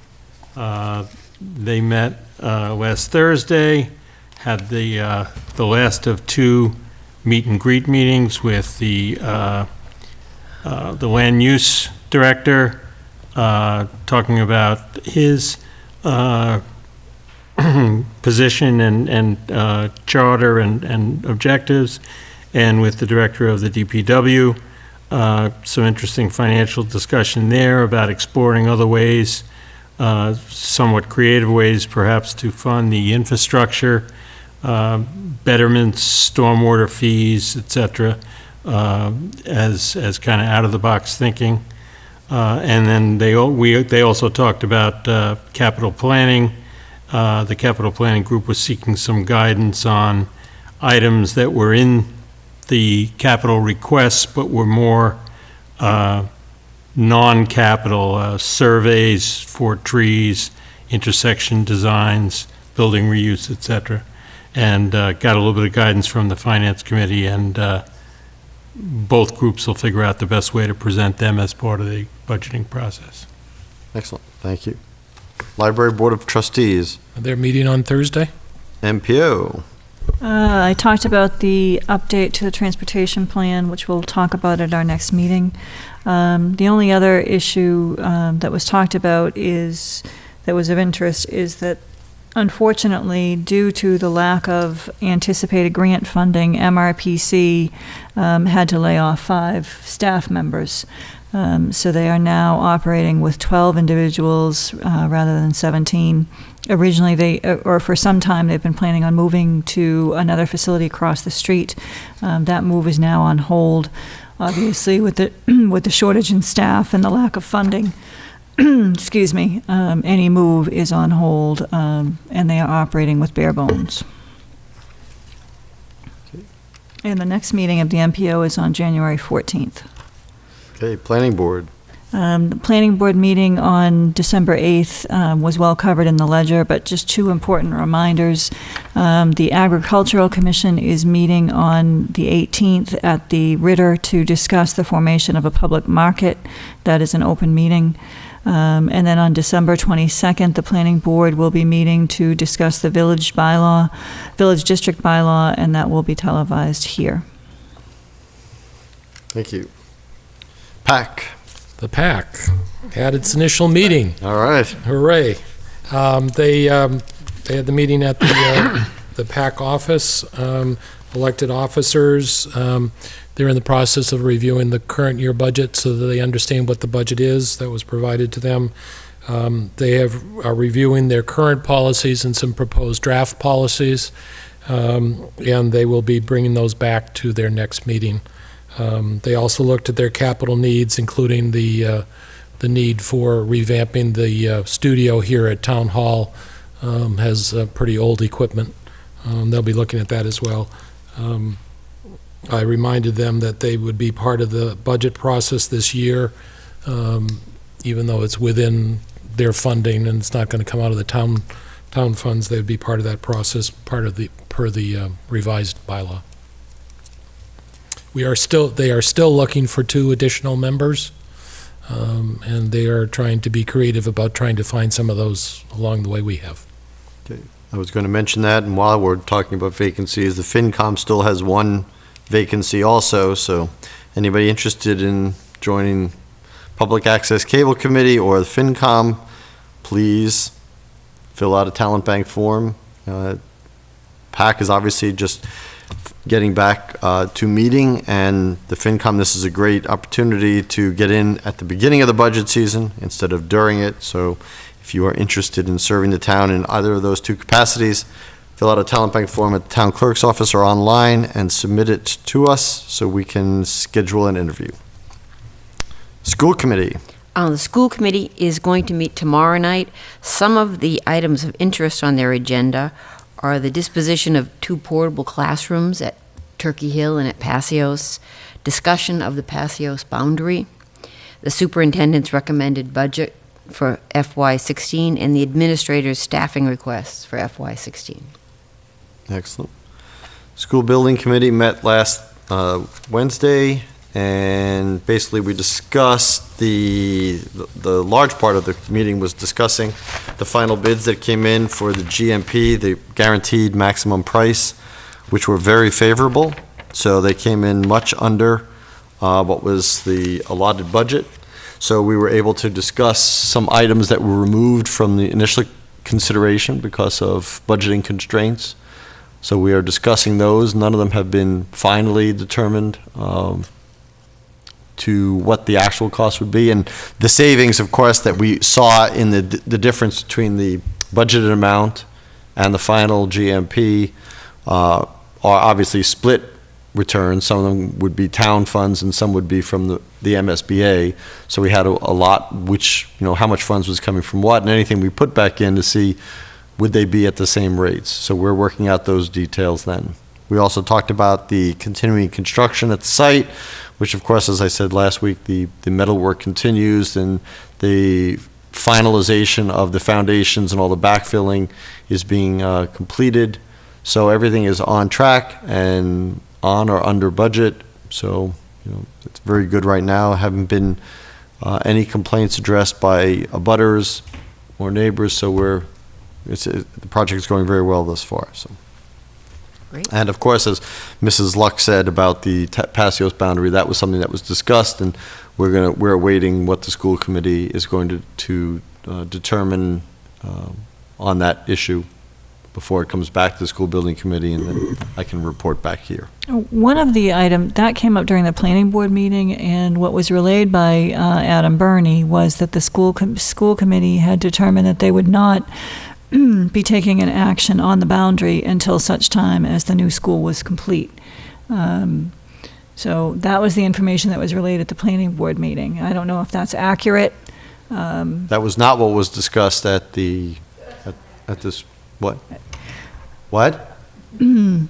They met last Thursday, had the last of 2 meet and greet meetings with the land use director, talking about his position and charter and objectives, and with the director of the DPW. Some interesting financial discussion there about exploring other ways, somewhat creative ways perhaps to fund the infrastructure, betterments, stormwater fees, etc., as kind of out-of-the-box thinking. And then they also talked about capital planning. The capital planning group was seeking some guidance on items that were in the capital requests but were more non-capital, surveys for trees, intersection designs, building reuse, etc. And got a little bit of guidance from the finance committee, and both groups will figure out the best way to present them as part of the budgeting process. Excellent, thank you. Library Board of Trustees. They're meeting on Thursday? MPO. I talked about the update to the transportation plan, which we'll talk about at our next meeting. The only other issue that was talked about that was of interest is that, unfortunately, due to the lack of anticipated grant funding, MRPC had to lay off 5 staff members. So they are now operating with 12 individuals rather than 17. Originally, for some time, they've been planning on moving to another facility across the street. That move is now on hold, obviously, with the shortage in staff and the lack of funding. Excuse me. Any move is on hold, and they are operating with bare bones. Okay. And the next meeting of the MPO is on January 14th. Okay, Planning Board. The planning board meeting on December 8th was well covered in the ledger, but just two important reminders. The Agricultural Commission is meeting on the 18th at the Ritter to discuss the formation of a public market. That is an open meeting. And then on December 22nd, the planning board will be meeting to discuss the village district bylaw, and that will be televised here. Thank you. PAC. The PAC had its initial meeting. All right. Hooray. They had the meeting at the PAC office, elected officers. They're in the process of reviewing the current year budget so that they understand what the budget is that was provided to them. They are reviewing their current policies and some proposed draft policies, and they will be bringing those back to their next meeting. They also looked at their capital needs, including the need for revamping the studio here at Town Hall. Has pretty old equipment. They'll be looking at that as well. I reminded them that they would be part of the budget process this year, even though it's within their funding and it's not going to come out of the town funds. They would be part of that process, per the revised bylaw. They are still looking for 2 additional members, and they are trying to be creative about trying to find some of those along the way we have. Okay. I was going to mention that, and while we're talking about vacancies, the FinCom still has 1 vacancy also, so anybody interested in joining Public Access Cable Committee or the FinCom, please fill out a talent bank form. PAC is obviously just getting back to meeting, and the FinCom, this is a great opportunity to get in at the beginning of the budget season instead of during it. So if you are interested in serving the town in either of those 2 capacities, fill out a talent bank form at the town clerk's office or online and submit it to us so we can schedule an interview. School committee. The school committee is going to meet tomorrow night. Some of the items of interest on their agenda are the disposition of 2 portable classrooms at Turkey Hill and at Passios, discussion of the Passios boundary, the superintendent's recommended budget for FY16, and the administrator's staffing requests for FY16. Excellent. School building committee met last Wednesday, and basically we discussed the large part of the meeting was discussing the final bids that came in for the GMP, the guaranteed maximum price, which were very favorable. So they came in much under what was the allotted budget. So we were able to discuss some items that were removed from the initial consideration because of budgeting constraints. So we are discussing those. None of them have been finally determined to what the actual cost would be. And the savings, of course, that we saw in the difference between the budgeted amount and the final GMP are obviously split returns. Some of them would be town funds and some would be from the MSBA. So we had a lot, which, how much funds was coming from what, and anything we put back in to see would they be at the same rates. So we're working out those details then. We also talked about the continuing construction at the site, which of course, as I said last week, the metal work continues and the finalization of the foundations and all the backfilling is being completed. So everything is on track and on or under budget. So it's very good right now. Haven't been any complaints addressed by abutters or neighbors. So the project is going very well thus far. So. Great. And of course, as Mrs. Luck said about the Passios boundary, that was something that was discussed, and we're awaiting what the school committee is going to determine on that issue before it comes back to the school building committee, and then I can report back here. One of the items that came up during the planning board meeting, and what was relayed by Adam Burney, was that the school committee had determined that they would not be taking an action on the boundary until such time as the new school was complete. So that was the information that was relayed at the planning board meeting. I don't know if that's accurate. That was not what was discussed at this, what? What? Mm-hmm.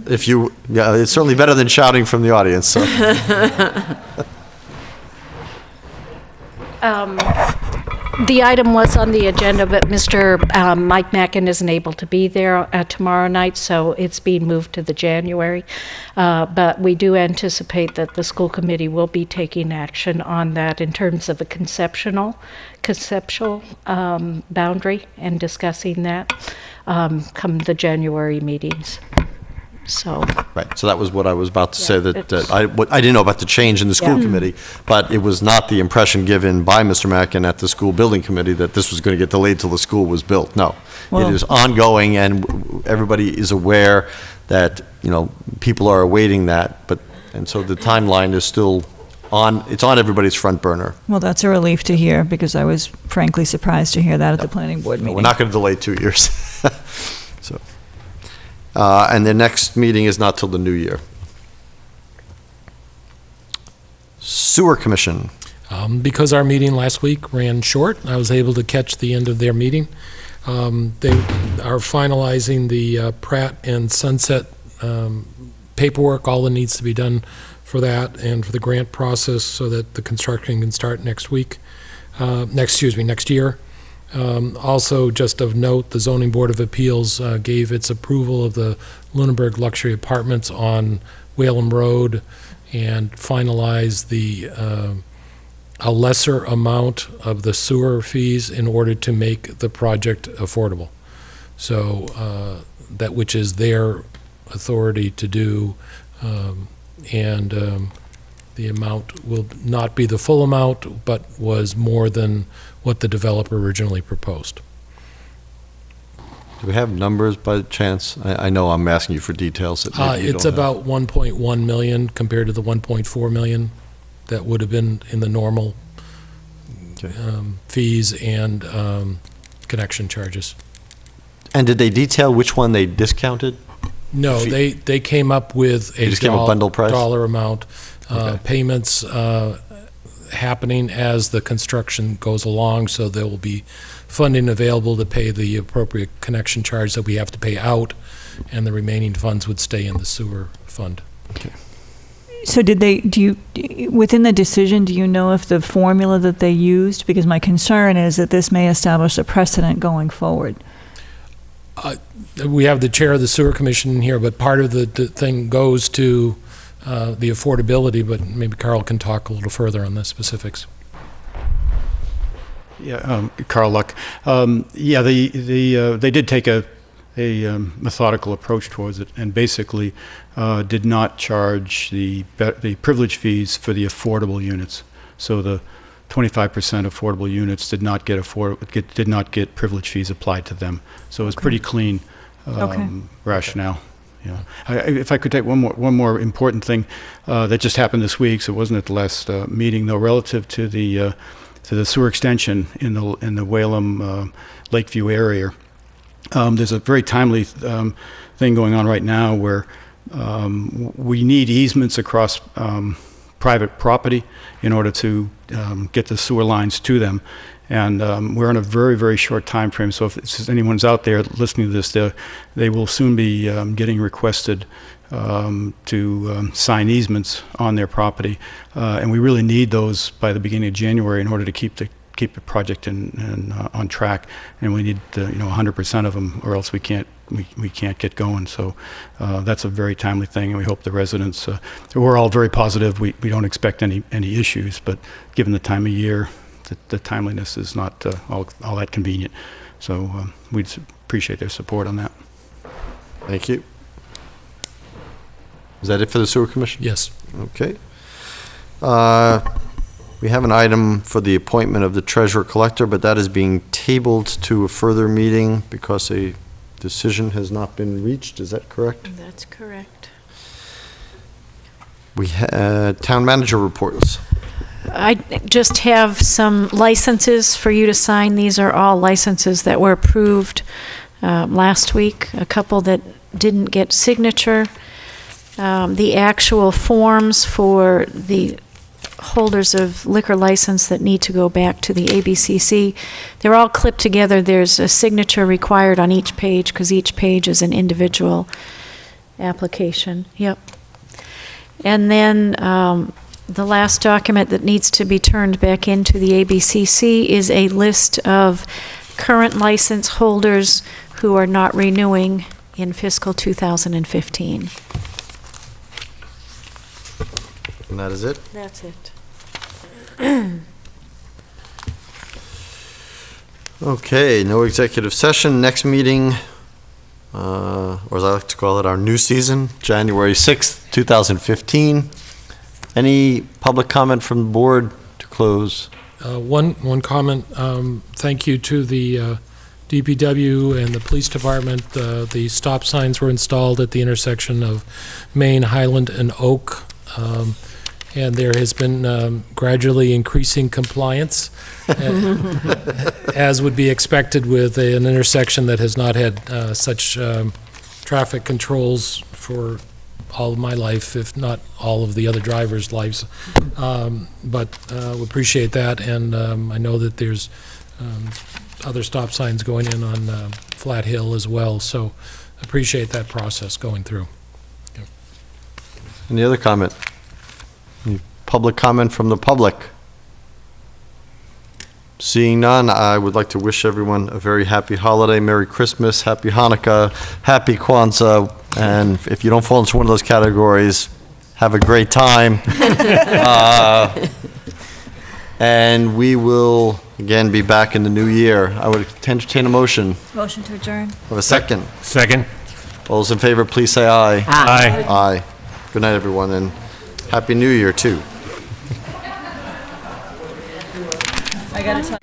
It's certainly better than shouting from the audience. So. The item was on the agenda, but Mr. Mike Mackin isn't able to be there tomorrow night, so it's being moved to the January. But we do anticipate that the school committee will be taking action on that in terms of a conceptual boundary and discussing that come the January meetings. So. Right, so that was what I was about to say, that it's- I didn't know about the change in the school Yeah. committee, but it was not the impression given by Mr. Mackin at the school building committee that this was going to get delayed till the school was built. No, Well- it is ongoing, and everybody is aware that, people are awaiting that, and so the timeline is still it's on everybody's front burner. Well, that's a relief to hear, because I was frankly surprised to hear that at the planning board meeting. We're not going to delay 2 years. So, and the next meeting is not till the new year. Sewer Commission. Because our meeting last week ran short, I was able to catch the end of their meeting. They are finalizing the Pratt and Sunset paperwork, all that needs to be done for that and for the grant process so that the construction can start next year. Also, just of note, the Zoning Board of Appeals gave its approval of the Lunenburg Luxury Apartments on Whalum Road and finalized a lesser amount of the sewer fees in order to make the project affordable. So that which is their authority to do, and the amount will not be the full amount, but was more than what the developer originally proposed. Do we have numbers by chance? I know I'm asking you for details that maybe you It's don't have. about 1.1 million compared to the 1.4 million that would have been in the normal Okay. fees and connection charges. And did they detail which one they discounted? No, they came up with They just gave a bundle price? dollar amount, Okay. payments happening as the construction goes along, so there will be funding available to pay the appropriate connection charge that we have to pay out, and the remaining funds would stay in the sewer fund. So within the decision, do you know if the formula that they used, because my concern is that this may establish a precedent going forward. We have the chair of the sewer commission here, but part of the thing goes to the affordability, but maybe Carl can talk a little further on the specifics. Yeah, Carl Luck. Yeah, they did take a methodical approach towards it, and basically did not charge the privilege fees for the affordable units. So the 25% affordable units did not get privilege fees applied to them. So it was pretty clean rationale. Yeah. If I could take one more important thing that just happened this week, so it wasn't at the last meeting though, relative to the sewer extension in the Whalum Lakeview area. There's a very timely thing going on right now where we need easements across private property in order to get the sewer lines to them. And we're on a very, very short time frame. So if anyone's out there listening to this, they will soon be getting requested to sign easements on their property. And we really need those by the beginning of January in order to keep the project on track, and we need 100% of them, or else we can't get going. So that's a very timely thing, and we hope the residents. We're all very positive. We don't expect any issues, but given the time of year, the timeliness is not all that convenient. So we'd appreciate their support on that. Thank you. Is that it for the sewer commission? Yes. Okay. We have an item for the appointment of the treasurer collector, but that is being tabled to a further meeting because a decision has not been reached. Is that correct? That's correct. We had town manager reports. I just have some licenses for you to sign. These are all licenses that were approved last week, a couple that didn't get signature. The actual forms for the holders of liquor license that need to go back to the ABCC, they're all clipped together. There's a signature required on each page because each page is an individual application. Yep. And then the last document that needs to be turned back into the ABCC is a list of current license holders who are not renewing in fiscal 2015. And that is it? That's it. Okay, no executive session. Next meeting, or as I like to call it, our new season, January 6th, 2015. Any public comment from the board to close? One comment. Thank you to the DPW and the police department. The stop signs were installed at the intersection of Main, Highland, and Oak. And there has been gradually increasing compliance, as would be expected with an intersection that has not had such traffic controls for all of my life, if not all of the other drivers' lives. But we appreciate that, and I know that there's other stop signs going in on Flat Hill as well, so appreciate that process going through. Any other comment? Any public comment from the public? Seeing none, I would like to wish everyone a very happy holiday, Merry Christmas, Happy Hanukkah, Happy Kwanzaa, and if you don't fall into one of those categories, have a great time. And we will, again, be back in the new year. I would entertain a motion. Motion to adjourn. Have a second. Second. All those in favor, please say aye. Aye. Aye. Good night, everyone, and Happy New Year, too. I gotta tell